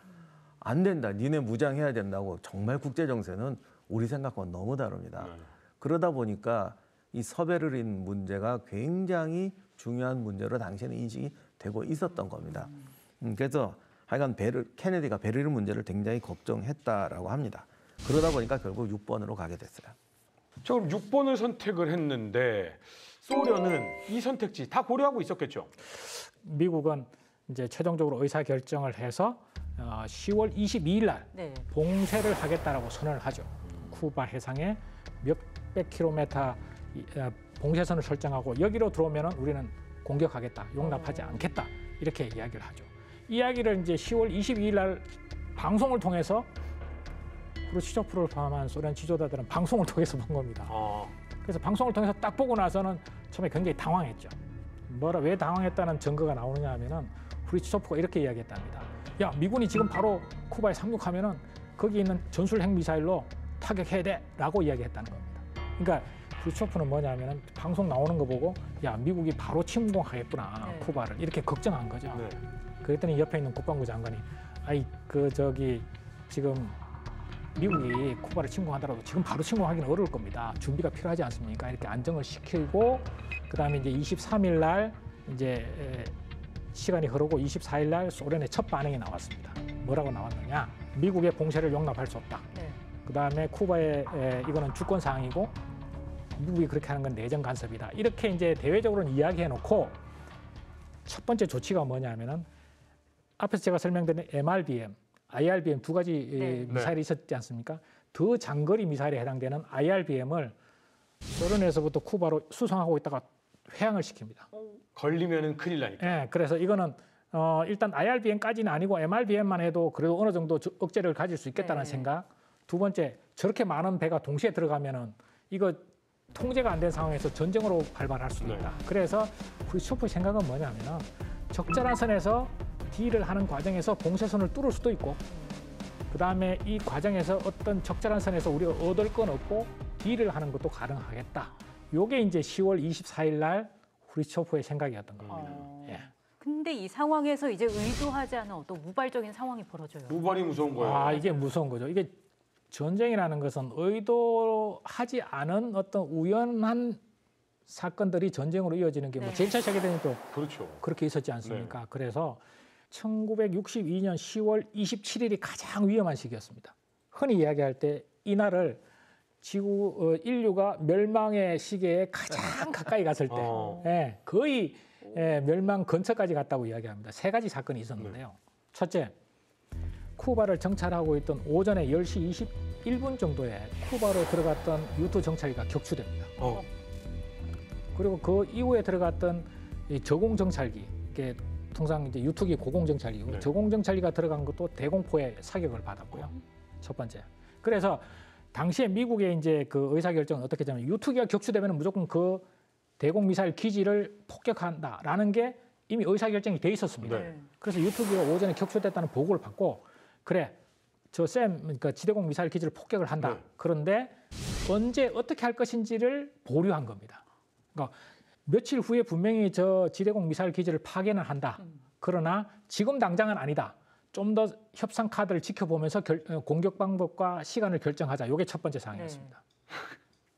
안 된다. 니네 무장해야 된다고. 정말 국제 정세는 우리 생각과는 너무 다릅니다. 그러다 보니까 이 서베르린 문제가 굉장히 중요한 문제로 당시에는 인식이 되고 있었던 겁니다. 그래서 하여간 케네디가 베를린 문제를 굉장히 걱정했다라고 합니다. 그러다 보니까 결국 6번으로 가게 됐어요. 자, 그럼 6번을 선택을 했는데 소련은 이 선택지 다 고려하고 있었겠죠? 미국은 이제 최종적으로 의사 결정을 해서 10월 22일 날 봉쇄를 하겠다라고 선언을 하죠. 쿠바 해상에 몇백 킬로미터 봉쇄선을 설정하고 여기로 들어오면은 우리는 공격하겠다, 용납하지 않겠다 이렇게 이야기를 하죠. 이야기를 이제 10월 22일 날 방송을 통해서 후르츠초프를 포함한 소련 지도자들은 방송을 통해서 본 겁니다. 그래서 방송을 통해서 딱 보고 나서는 처음에 굉장히 당황했죠. 왜 당황했다는 증거가 나오느냐 하면은 후르츠초프가 이렇게 이야기했답니다. 야, 미군이 지금 바로 쿠바에 상륙하면은 거기 있는 전술 핵 미사일로 타격해야 돼라고 이야기했다는 겁니다. 그러니까 크루스초프는 뭐냐면은 방송 나오는 거 보고 야 미국이 바로 침공하겠구나 네. 쿠바를 이렇게 걱정한 거죠. 네. 그랬더니 옆에 있는 국방부 장관이 아이 그 저기 지금 미국이 쿠바를 침공하더라도 지금 바로 침공하기는 어려울 겁니다. 준비가 필요하지 않습니까? 이렇게 안정을 시키고 그다음에 이제 23일 날 이제 시간이 흐르고 24일 날 소련의 첫 반응이 나왔습니다. 뭐라고 나왔느냐? 미국의 봉쇄를 용납할 수 없다. 네. 그다음에 쿠바의 이거는 주권 사항이고 미국이 그렇게 하는 건 내정 간섭이다. 이렇게 이제 대외적으로는 이야기해 놓고 첫 번째 조치가 뭐냐면은 앞에서 제가 설명드린 MRBM, IRBM 두 가지 네. 미사일이 있었지 않습니까? 더 장거리 미사일에 해당되는 IRBM을 소련에서부터 쿠바로 수송하고 있다가 회항을 시킵니다. 걸리면은 큰일 나니까. 예, 그래서 이거는 일단 IRBM까지는 아니고 MRBM만 해도 그래도 어느 정도 억제를 가질 수 있겠다는 네. 생각. 두 번째, 저렇게 많은 배가 동시에 들어가면은 이거 통제가 안 된 상황에서 전쟁으로 발발할 수도 있다. 그래서 크루스초프의 생각은 뭐냐면은 적절한 선에서 딜을 하는 과정에서 봉쇄선을 뚫을 수도 있고 그다음에 이 과정에서 어떤 적절한 선에서 우리가 얻을 건 없고 딜을 하는 것도 가능하겠다. 요게 이제 10월 24일 날 크루스초프의 생각이었던 겁니다. 예. 근데 이 상황에서 이제 의도하지 않은 어떤 우발적인 상황이 벌어져요. 무발이 무서운 거예요. 아, 이게 무서운 거죠. 이게 전쟁이라는 것은 의도하지 않은 어떤 우연한 사건들이 전쟁으로 이어지는 게 뭐 네. 제1차 세계대전도 그렇죠. 그렇게 있었지 않습니까? 그래서 1962년 10월 27일이 가장 위험한 시기였습니다. 흔히 이야기할 때 이날을 지구 인류가 멸망의 시기에 가장 가까이 갔을 때 예, 거의 멸망 근처까지 갔다고 이야기합니다. 세 가지 사건이 있었는데요. 첫째, 쿠바를 정찰하고 있던 오전에 10시 21분 정도에 쿠바로 들어갔던 U2 정찰기가 격추됩니다. 그리고 그 이후에 들어갔던 이 저공 정찰기, 이게 통상 이제 U2기 고공 정찰기고 네. 저공 정찰기가 들어간 것도 대공포의 사격을 받았고요. 첫 번째. 그래서 당시에 미국의 이제 그 의사 결정은 어떻게 했냐면 U2기가 격추되면 무조건 그 대공 미사일 기지를 폭격한다라는 게 이미 의사 결정이 돼 있었습니다. 네. 그래서 U2기가 오전에 격추됐다는 보고를 받고 그래 그러니까 지대공 미사일 기지를 폭격을 한다. 네. 그런데 언제 어떻게 할 것인지를 보류한 겁니다. 그러니까 며칠 후에 분명히 저 지대공 미사일 기지를 파괴는 한다. 그러나 지금 당장은 아니다. 좀 더 협상 카드를 지켜보면서 공격 방법과 시간을 결정하자. 이게 첫 번째 사항이었습니다.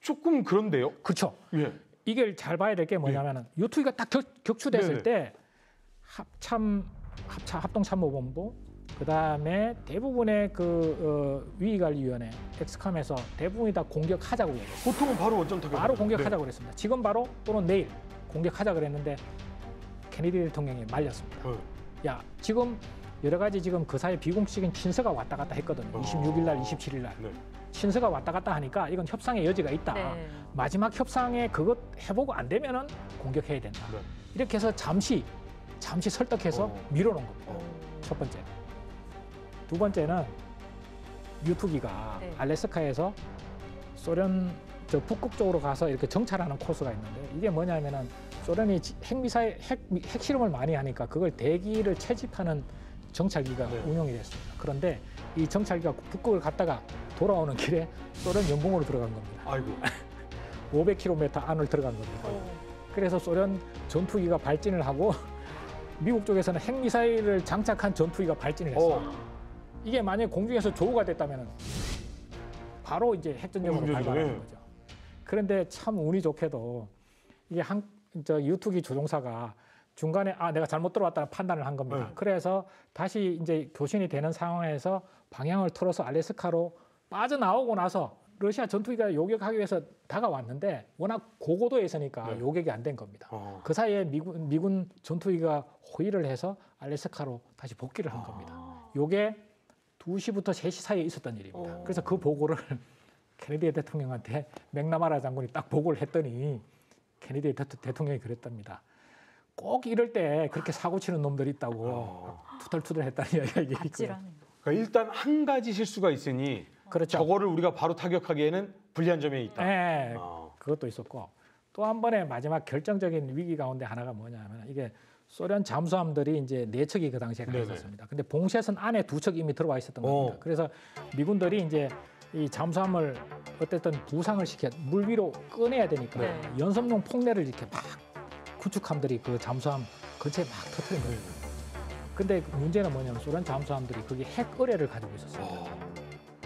조금 그런데요. 그렇죠. 예. 이게 잘 봐야 될 게 뭐냐면은 U2기가 딱 격추됐을 네네. 때 합동참모본부 그다음에 대부분의 위기관리위원회 엑스컴에서 대부분이 다 공격하자고 얘기했어요. 보통은 바로 원점 타격. 바로 공격하자고 그랬습니다. 지금 바로 또는 내일 공격하자 그랬는데 케네디 대통령이 말렸습니다. 야 지금 여러 가지 지금 그 사이 비공식적인 친서가 왔다 갔다 했거든요. 26일 날, 27일 날. 네. 친서가 왔다 갔다 하니까 이건 협상의 여지가 있다. 네. 마지막 협상에 그것 해보고 안 되면은 공격해야 된다. 네. 이렇게 해서 잠시 설득해서 밀어놓은 겁니다. 첫 번째. 두 번째는 U2기가 네. 알래스카에서 소련 저 북극 쪽으로 가서 이렇게 정찰하는 코스가 있는데 이게 뭐냐면은 소련이 핵 실험을 많이 하니까 그걸 대기를 채집하는 정찰기가 네. 운용이 됐습니다. 그런데 이 정찰기가 북극을 갔다가 돌아오는 길에 소련 연봉으로 들어간 겁니다. 아이고. 500km 안을 들어간 겁니다. 그래서 소련 전투기가 발진을 하고 미국 쪽에서는 핵미사일을 장착한 전투기가 발진을 했어요. 이게 만약에 공중에서 조우가 됐다면 바로 이제 핵전쟁으로 발발하는 거죠. 그런데 참 운이 좋게도 이게 U2기 조종사가 중간에 내가 잘못 들어왔다는 판단을 한 겁니다. 네. 그래서 다시 이제 교신이 되는 상황에서 방향을 틀어서 알래스카로 빠져나오고 나서 러시아 전투기가 요격하기 위해서 다가왔는데 워낙 고고도에 있으니까 네. 요격이 안 된 겁니다. 그 사이에 미군 전투기가 호위를 해서 알래스카로 다시 복귀를 한 겁니다. 요게 2시부터 3시 사이에 있었던 일입니다. 그래서 그 보고를 케네디 대통령한테 맥나마라 장군이 딱 보고를 했더니 케네디 대통령이 그랬답니다. 꼭 이럴 때 그렇게 사고 치는 놈들이 있다고 투덜투덜했다는 이야기가 있고요. 아찔하네요. 그러니까 일단 한 가지 실수가 있으니 그렇죠. 저거를 우리가 바로 타격하기에는 불리한 점이 있다. 네, 그것도 있었고 또 한 번의 마지막 결정적인 위기 가운데 하나가 뭐냐면 이게 소련 잠수함들이 이제 4척이 그 당시에 가 있었습니다. 근데 봉쇄선 안에 2척이 이미 들어와 있었던 겁니다. 그래서 미군들이 이제 이 잠수함을 어쨌든 부상을 시켜 물 위로 꺼내야 되니까 네. 연습용 폭내를 이렇게 막 구축함들이 그 잠수함 근처에 막 터뜨린 거예요. 근데 문제는 뭐냐면 소련 잠수함들이 그게 핵 의뢰를 가지고 있었어요.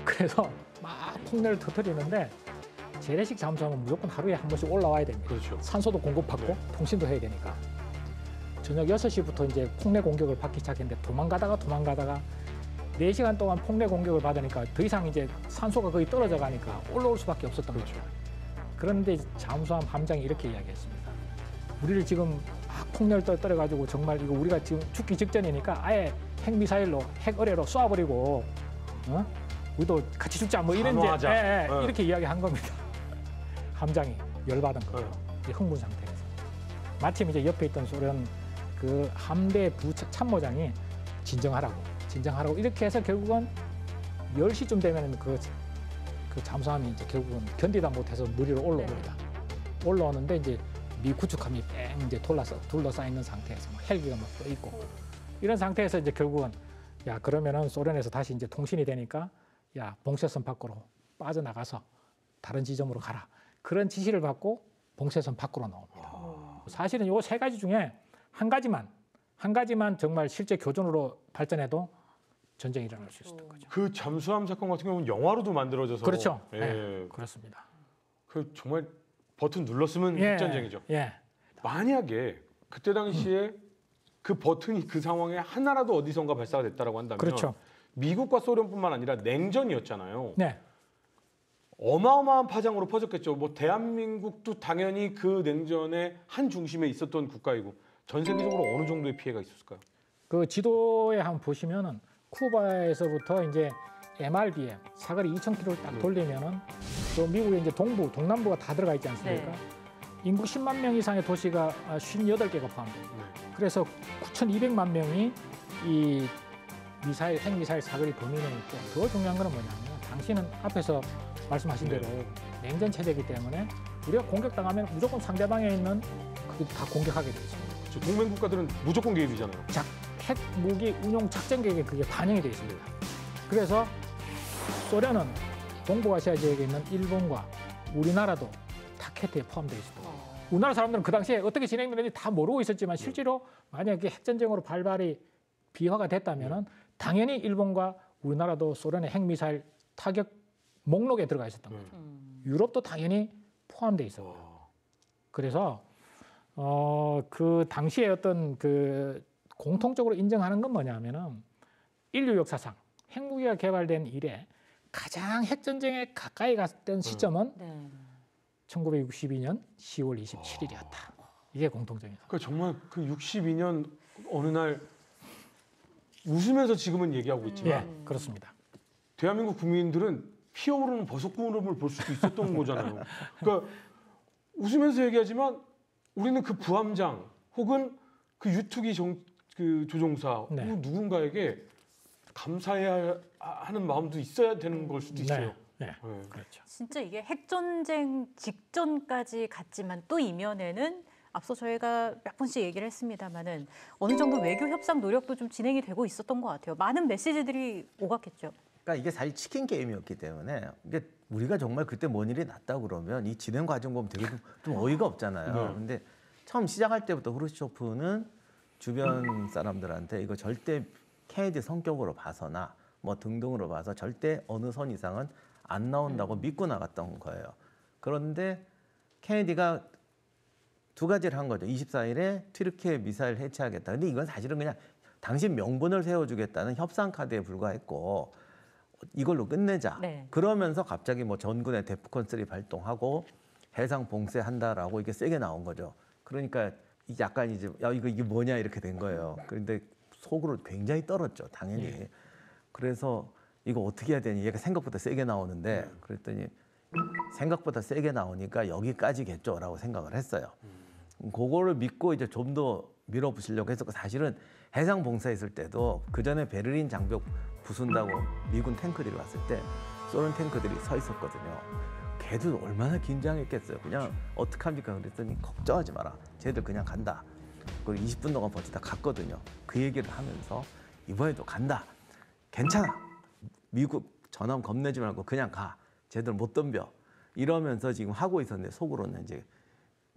그래서 막 폭내를 터뜨리는데 재래식 잠수함은 무조건 하루에 한 번씩 올라와야 됩니다. 그렇죠. 산소도 공급받고 네. 통신도 해야 되니까. 저녁 6시부터 이제 폭내 공격을 받기 시작했는데 도망가다가 4시간 동안 폭내 공격을 받으니까 더 이상 이제 산소가 거의 떨어져 가니까 올라올 수밖에 없었던 그렇죠. 거죠. 그런데 잠수함 함장이 이렇게 이야기했습니다. 우리를 지금 막 폭내를 떨어가지고 정말 이거 우리가 지금 죽기 직전이니까 아예 핵미사일로 핵 의뢰로 쏴버리고 우리도 같이 죽자 뭐 이런 단호하자. 이렇게 이야기한 겁니다. 함장이 열받은 거예요. 이제 흥분 상태에서. 마침 이제 옆에 있던 소련 그 함대 참모장이 진정하라고 이렇게 해서 결국은 10시쯤 되면 그 잠수함이 이제 결국은 견디다 못해서 물 위로 올라옵니다. 올라오는데 이제 미 구축함이 뺑 이제 둘러싸 있는 상태에서 막 헬기가 막 떠 있고 이런 상태에서 이제 결국은 야 그러면은 소련에서 다시 이제 통신이 되니까 야 봉쇄선 밖으로 빠져나가서 다른 지점으로 가라. 그런 지시를 받고 봉쇄선 밖으로 나옵니다. 사실은 요 3가지 중에 한 가지만 정말 실제 교전으로 발전해도 전쟁이 일어날 수 있었던 거죠. 그 잠수함 사건 같은 경우는 영화로도 만들어져서 그렇죠. 예. 네, 그렇습니다. 그 정말 버튼 눌렀으면 예, 핵전쟁이죠. 예. 만약에 그때 당시에 그 버튼이 그 상황에 하나라도 어디선가 발사가 됐다라고 한다면 그렇죠. 미국과 소련뿐만 아니라 냉전이었잖아요. 네. 어마어마한 파장으로 퍼졌겠죠. 뭐 대한민국도 당연히 그 냉전의 한 중심에 있었던 국가이고 전 세계적으로 어느 정도의 피해가 있었을까요? 그 지도에 한번 보시면은 쿠바에서부터 이제 MRBM 사거리 2,000km를 딱 돌리면은 또 미국의 이제 동남부가 다 들어가 있지 않습니까? 네. 인구 10만 명 이상의 도시가 58개가 포함됩니다. 그래서 9,200만 명이 이 핵미사일 사거리 범위 내에 있고 더 중요한 건 뭐냐면 당시는 앞에서 말씀하신 대로 냉전 체제이기 때문에 우리가 공격당하면 무조건 상대방에 있는 그게 다 공격하게 돼 있습니다. 저 동맹 국가들은 무조건 개입이잖아요. 핵 무기 운용 작전 계획에 그게 반영이 되어 있습니다. 그래서 소련은 동북아시아 지역에 있는 일본과 우리나라도 타켓에 포함되어 있습니다. 우리나라 사람들은 그 당시에 어떻게 진행되는지 다 모르고 있었지만 실제로 만약에 핵전쟁으로 발발이 비화가 됐다면 당연히 일본과 우리나라도 소련의 핵미사일 타격 목록에 들어가 있었던 거죠. 유럽도 당연히 포함되어 있었고요. 그래서 그 당시에 어떤 그 공통적으로 인정하는 건 뭐냐면은 인류 역사상 핵무기가 개발된 이래 가장 핵전쟁에 가까이 갔던 시점은 1962년 10월 27일이었다. 이게 공통점이다. 그러니까 정말 그 62년 어느 날 웃으면서 지금은 얘기하고 있지만 예, 그렇습니다. 대한민국 국민들은 피어오르는 버섯구름을 볼 수도 있었던 거잖아요. 그러니까 웃으면서 얘기하지만 우리는 그 부함장 혹은 그 유투기 그 조종사 네. 누군가에게 감사해야 하는 마음도 있어야 되는 걸 수도 있어요. 네, 네. 그렇죠. 진짜 이게 핵전쟁 직전까지 갔지만 또 이면에는 앞서 저희가 몇 번씩 얘기를 했습니다마는 어느 정도 외교 협상 노력도 좀 진행이 되고 있었던 것 같아요. 많은 메시지들이 오갔겠죠. 그러니까 이게 사실 치킨 게임이었기 때문에 이게 우리가 정말 그때 뭔 일이 났다 그러면 이 진행 과정 보면 되게 좀 어이가 없잖아요. 네. 근데 처음 시작할 때부터 후르시초프는 주변 사람들한테 이거 절대 케네디 성격으로 봐서나 뭐 등등으로 봐서 절대 어느 선 이상은 안 나온다고 믿고 나갔던 거예요. 그런데 케네디가 2가지를 한 거죠. 24일에 튀르키예 미사일 해체하겠다. 근데 이건 사실은 그냥 당신 명분을 세워주겠다는 협상 카드에 불과했고 이걸로 끝내자. 네. 그러면서 갑자기 뭐 전군의 데프콘 3 발동하고 해상 봉쇄한다라고 이게 세게 나온 거죠. 그러니까 약간 이제 야 이게 뭐냐 이렇게 된 거예요. 그런데 속으로 굉장히 떨었죠, 당연히. 네. 그래서 이거 어떻게 해야 되니? 얘가 생각보다 세게 나오는데 그랬더니 생각보다 세게 나오니까 여기까지겠죠라고 생각을 했어요. 그거를 믿고 이제 좀 더 밀어붙이려고 했었고 사실은 해상 봉쇄했을 때도 그 전에 베를린 장벽 부순다고 미군 탱크들이 왔을 때 소련 탱크들이 서 있었거든요. 걔도 얼마나 긴장했겠어요. 그냥 어떡합니까? 그랬더니 걱정하지 마라. 쟤들 그냥 간다. 그리고 20분 동안 버티다 갔거든요. 그 얘기를 하면서 이번에도 간다. 괜찮아. 미국 전함 겁내지 말고 그냥 가. 쟤들 못 덤벼. 이러면서 지금 하고 있었는데 속으로는 이제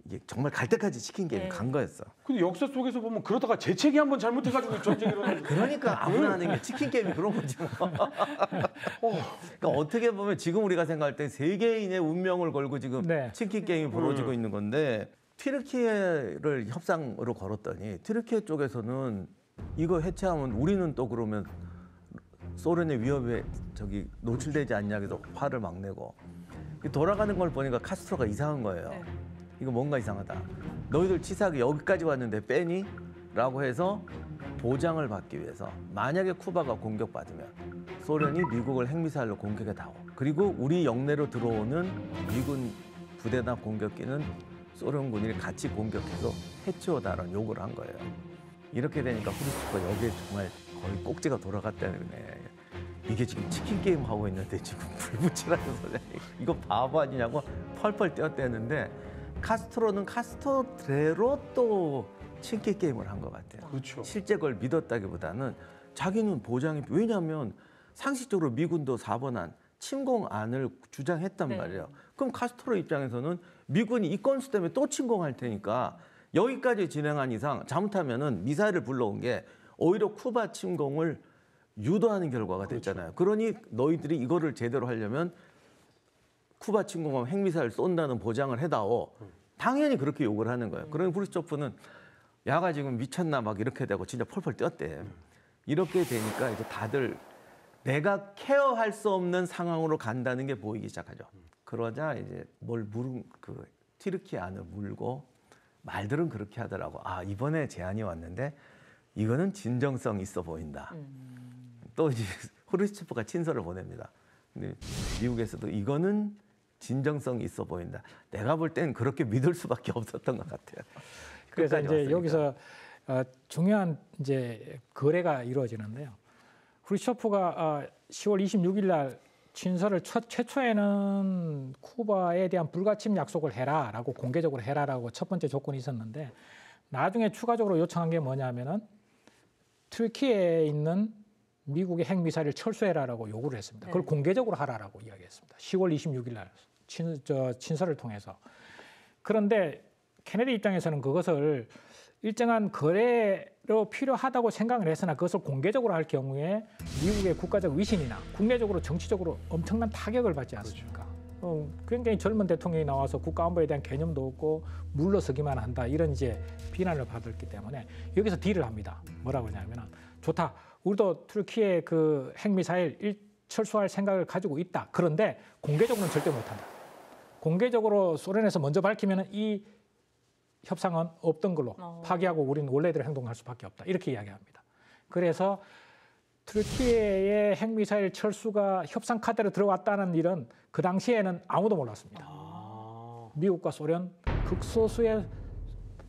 이게 정말 갈 때까지 치킨 게임이 간 거였어. 근데 역사 속에서 보면 그러다가 재채기 한번 잘못해가지고 전쟁이 일어나는 그러니까 아무나 하는 게 치킨 게임이 그런 거지 뭐. 그러니까 어떻게 보면 지금 우리가 생각할 때 세계인의 운명을 걸고 지금 네. 치킨 게임이 벌어지고 있는 건데 튀르키예를 협상으로 걸었더니 튀르키예 쪽에서는 이거 해체하면 우리는 또 그러면 소련의 위협에 노출되지 않냐 해서 화를 막 내고 돌아가는 걸 보니까 카스트로가 이상한 거예요. 네. 이거 뭔가 이상하다. 너희들 치사하게 여기까지 왔는데 빼니? 라고 해서 보장을 받기 위해서 만약에 쿠바가 공격받으면 소련이 미국을 핵미사일로 공격에 나오. 그리고 우리 영내로 들어오는 미군 부대나 공격기는 소련군이 같이 공격해서 해치워달라는 요구를 한 거예요. 이렇게 되니까 후르츠코가 여기에 정말 거의 꼭지가 돌아갔다는 거네. 이게 지금 치킨 게임 하고 있는데 지금 불 붙이라는 소리. 이거 바보 아니냐고 펄펄 뛰었대는데 카스트로는 카스트로대로 또 치킨 게임을 한 것 같아요. 그렇죠. 실제 그걸 믿었다기보다는 자기는 보장이 왜냐하면 상식적으로 미군도 4번안 침공안을 주장했단 네. 말이에요. 그럼 카스트로 입장에서는 미군이 이 건수 때문에 또 침공할 테니까 여기까지 진행한 이상 잘못하면은 미사일을 불러온 게 오히려 쿠바 침공을 유도하는 결과가 됐잖아요. 그러니 너희들이 이거를 제대로 하려면 쿠바 침공하면 핵미사일 쏜다는 보장을 해다오. 당연히 그렇게 요구를 하는 거예요. 그러니 후르츠초프는 야가 지금 미쳤나 막 이렇게 되고 진짜 펄펄 뛰었대. 이렇게 되니까 이제 다들 내가 케어할 수 없는 상황으로 간다는 게 보이기 시작하죠. 그러자 이제 튀르키예 안을 물고 말들은 그렇게 하더라고. 아, 이번에 제안이 왔는데 이거는 진정성 있어 보인다. 또 이제 후르츠초프가 친서를 보냅니다. 근데 미국에서도 이거는 진정성이 있어 보인다. 내가 볼 땐 그렇게 믿을 수밖에 없었던 것 같아요. 그래서 이제 왔으니까. 여기서 중요한 이제 거래가 이루어지는데요. 후르츠초프가 10월 26일 날 친서를 최초에는 쿠바에 대한 불가침 약속을 해라라고 공개적으로 해라라고 첫 번째 조건이 있었는데 나중에 추가적으로 요청한 게 뭐냐면은 튀르키예에 있는 미국의 핵미사일을 철수해라라고 요구를 했습니다. 그걸 공개적으로 하라라고 이야기했습니다. 10월 26일 날 친서를 통해서. 그런데 케네디 입장에서는 그것을 일정한 거래로 필요하다고 생각을 했으나 그것을 공개적으로 할 경우에 미국의 국가적 위신이나 국내적으로 정치적으로 엄청난 타격을 받지 않습니까? 굉장히 젊은 대통령이 나와서 국가안보에 대한 개념도 없고 물러서기만 한다 이런 이제 비난을 받았기 때문에 여기서 딜을 합니다. 뭐라고 하냐면은 좋다. 우리도 튀르키예 그 핵미사일 철수할 생각을 가지고 있다. 그런데 공개적으로는 절대 못한다. 공개적으로 소련에서 먼저 밝히면 이 협상은 없던 걸로 파기하고 우리는 원래대로 행동할 수밖에 없다. 이렇게 이야기합니다. 그래서 튀르키예의 핵미사일 철수가 협상 카드로 들어왔다는 일은 그 당시에는 아무도 몰랐습니다. 미국과 소련 극소수의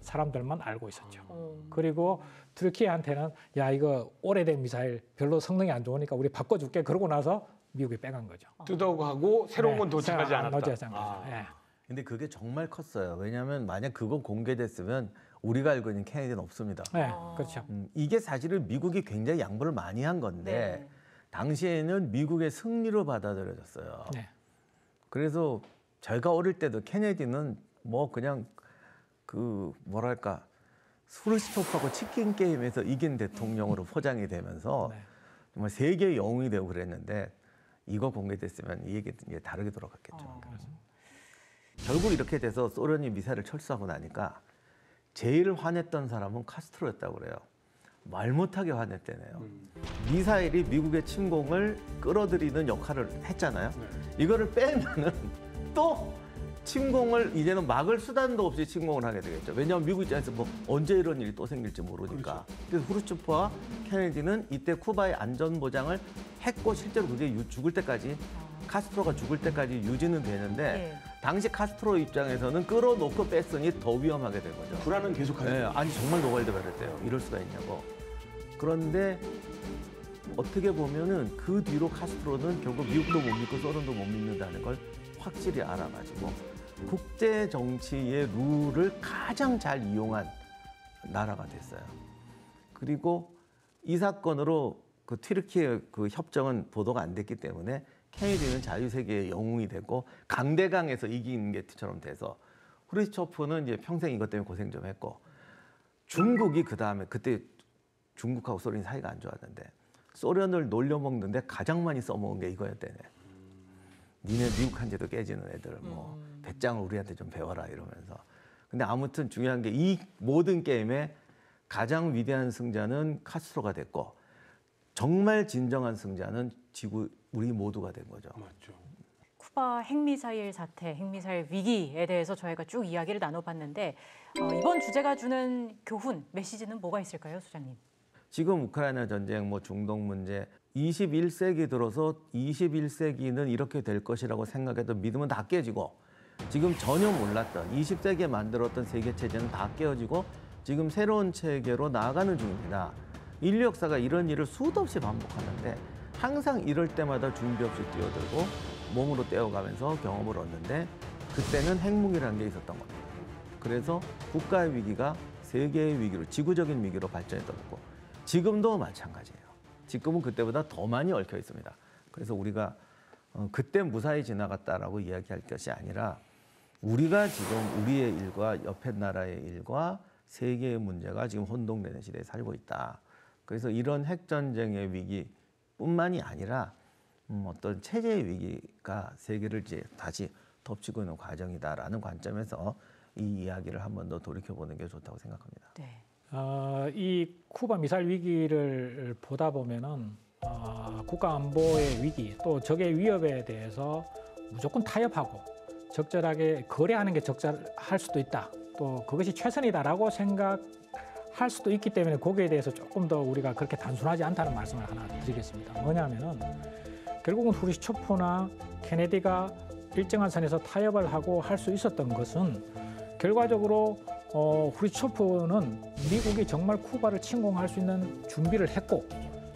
사람들만 알고 있었죠. 그리고 튀르키예한테는 야 이거 오래된 미사일 별로 성능이 안 좋으니까 우리 바꿔줄게. 그러고 나서 미국이 빼간 거죠. 뜯어가고 새로운 건 도착하지 않았다. 근데 그게 정말 컸어요. 왜냐하면 만약 그거 공개됐으면 우리가 알고 있는 케네디는 없습니다. 네, 그렇죠. 이게 사실은 미국이 굉장히 양보를 많이 한 건데 당시에는 미국의 승리로 받아들여졌어요. 네. 그래서 제가 어릴 때도 케네디는 뭐 그냥 그 뭐랄까 후르츠초프하고 치킨 게임에서 이긴 대통령으로 포장이 되면서 정말 세계의 영웅이 되고 그랬는데 이거 공개됐으면 이 얘기 이제 다르게 돌아갔겠죠. 결국 이렇게 돼서 소련이 미사일을 철수하고 나니까 제일 화냈던 사람은 카스트로였다고 그래요. 말 못하게 화냈대네요. 미사일이 미국의 침공을 끌어들이는 역할을 했잖아요. 이거를 빼면은 또 침공을 이제는 막을 수단도 없이 침공을 하게 되겠죠. 왜냐하면 미국 입장에서 뭐 언제 이런 일이 또 생길지 모르니까. 그래서 후르츠초프와 케네디는 이때 쿠바의 안전 보장을 했고 실제로 그게 죽을 때까지 카스트로가 죽을 때까지 유지는 되는데 당시 카스트로 입장에서는 끌어놓고 뺐으니 더 위험하게 된 거죠. 불안은 계속하죠. 네, 아니 정말 노발대발 했대요. 이럴 수가 있냐고. 그런데 어떻게 보면은 그 뒤로 카스트로는 결국 미국도 못 믿고 소련도 못 믿는다는 걸 확실히 알아가지고 국제 정치의 룰을 가장 잘 이용한 나라가 됐어요. 그리고 이 사건으로 그 튀르키예 그 협정은 보도가 안 됐기 때문에 케네디는 자유세계의 영웅이 되고 강대강에서 이긴 게처럼 돼서 후르시초프는 이제 평생 이것 때문에 고생 좀 했고 중국이 그다음에 그때 중국하고 소련이 사이가 안 좋았는데 소련을 놀려먹는데 가장 많이 써먹은 게 이거였대네. 니네 미국 한제도 깨지는 애들 뭐 배짱을 우리한테 좀 배워라 이러면서. 근데 아무튼 중요한 게 이 모든 게임의 가장 위대한 승자는 카스트로가 됐고 정말 진정한 승자는 우리 모두가 된 거죠. 맞죠. 쿠바 핵미사일 사태, 핵미사일 위기에 대해서 저희가 쭉 이야기를 나눠봤는데 이번 주제가 주는 교훈, 메시지는 뭐가 있을까요, 소장님? 지금 우크라이나 전쟁, 뭐 중동 문제, 21세기 들어서 21세기는 이렇게 될 것이라고 생각했던 믿음은 다 깨지고 지금 전혀 몰랐던 20세기에 만들었던 세계 체제는 다 깨어지고 지금 새로운 체계로 나아가는 중입니다. 인류 역사가 이런 일을 수도 없이 반복하는데 항상 이럴 때마다 준비 없이 뛰어들고 몸으로 떼어가면서 경험을 얻는데 그때는 핵무기라는 게 있었던 겁니다. 그래서 국가의 위기가 세계의 위기로, 지구적인 위기로 발전했던 거고 지금도 마찬가지예요. 지금은 그때보다 더 많이 얽혀 있습니다. 그래서 우리가 그때 무사히 지나갔다라고 이야기할 것이 아니라 우리가 지금 우리의 일과 옆에 나라의 일과 세계의 문제가 지금 혼동되는 시대에 살고 있다. 그래서 이런 핵전쟁의 위기뿐만이 아니라 어떤 체제의 위기가 세계를 이제 다시 덮치고 있는 과정이다라는 관점에서 이 이야기를 한 번 더 돌이켜보는 게 좋다고 생각합니다. 네. 이 쿠바 미사일 위기를 보다 보면은 국가 안보의 위기 또 적의 위협에 대해서 무조건 타협하고 적절하게 거래하는 게 적절할 수도 있다. 또 그것이 최선이다라고 생각할 수도 있기 때문에 거기에 대해서 조금 더 우리가 그렇게 단순하지 않다는 말씀을 하나 드리겠습니다. 뭐냐면은 결국은 후르시초프나 케네디가 일정한 선에서 타협을 하고 할 수 있었던 것은 결과적으로 후르시초프는 미국이 정말 쿠바를 침공할 수 있는 준비를 했고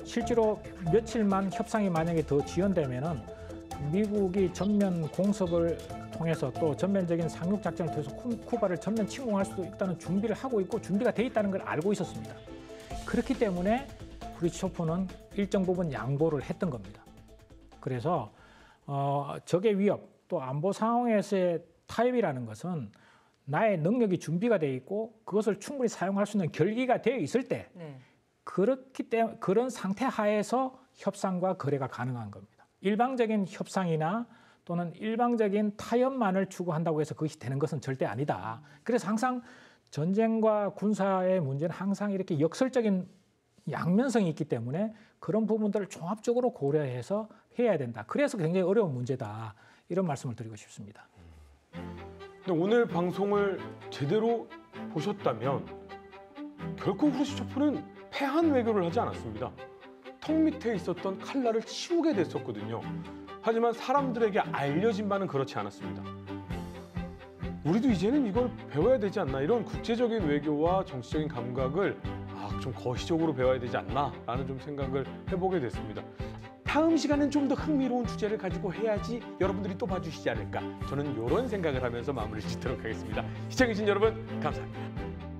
실제로 며칠만 협상이 만약에 더 지연되면은 미국이 전면 공습을 통해서 또 전면적인 상륙 작전을 통해서 쿠바를 전면 침공할 수도 있다는 준비를 하고 있고 준비가 돼 있다는 걸 알고 있었습니다. 그렇기 때문에 후르시초프는 일정 부분 양보를 했던 겁니다. 그래서 적의 위협 또 안보 상황에서의 타협이라는 것은 나의 능력이 준비가 돼 있고 그것을 충분히 사용할 수 있는 결기가 되어 있을 때 네. 그렇기 때문에 그런 상태 하에서 협상과 거래가 가능한 겁니다. 일방적인 협상이나 또는 일방적인 타협만을 추구한다고 해서 그것이 되는 것은 절대 아니다. 그래서 항상 전쟁과 군사의 문제는 항상 이렇게 역설적인 양면성이 있기 때문에 그런 부분들을 종합적으로 고려해서 해야 된다. 그래서 굉장히 어려운 문제다. 이런 말씀을 드리고 싶습니다. 근데 오늘 방송을 제대로 보셨다면 결코 후르시초프는 패한 외교를 하지 않았습니다. 턱 밑에 있었던 칼날을 치우게 됐었거든요. 하지만 사람들에게 알려진 바는 그렇지 않았습니다. 우리도 이제는 이걸 배워야 되지 않나, 이런 국제적인 외교와 정치적인 감각을 좀 거시적으로 배워야 되지 않나라는 좀 생각을 해보게 됐습니다. 다음 시간엔 좀 더 흥미로운 주제를 가지고 해야지 여러분들이 또 봐주시지 않을까, 저는 이런 생각을 하면서 마무리 짓도록 하겠습니다. 시청해주신 여러분 감사합니다.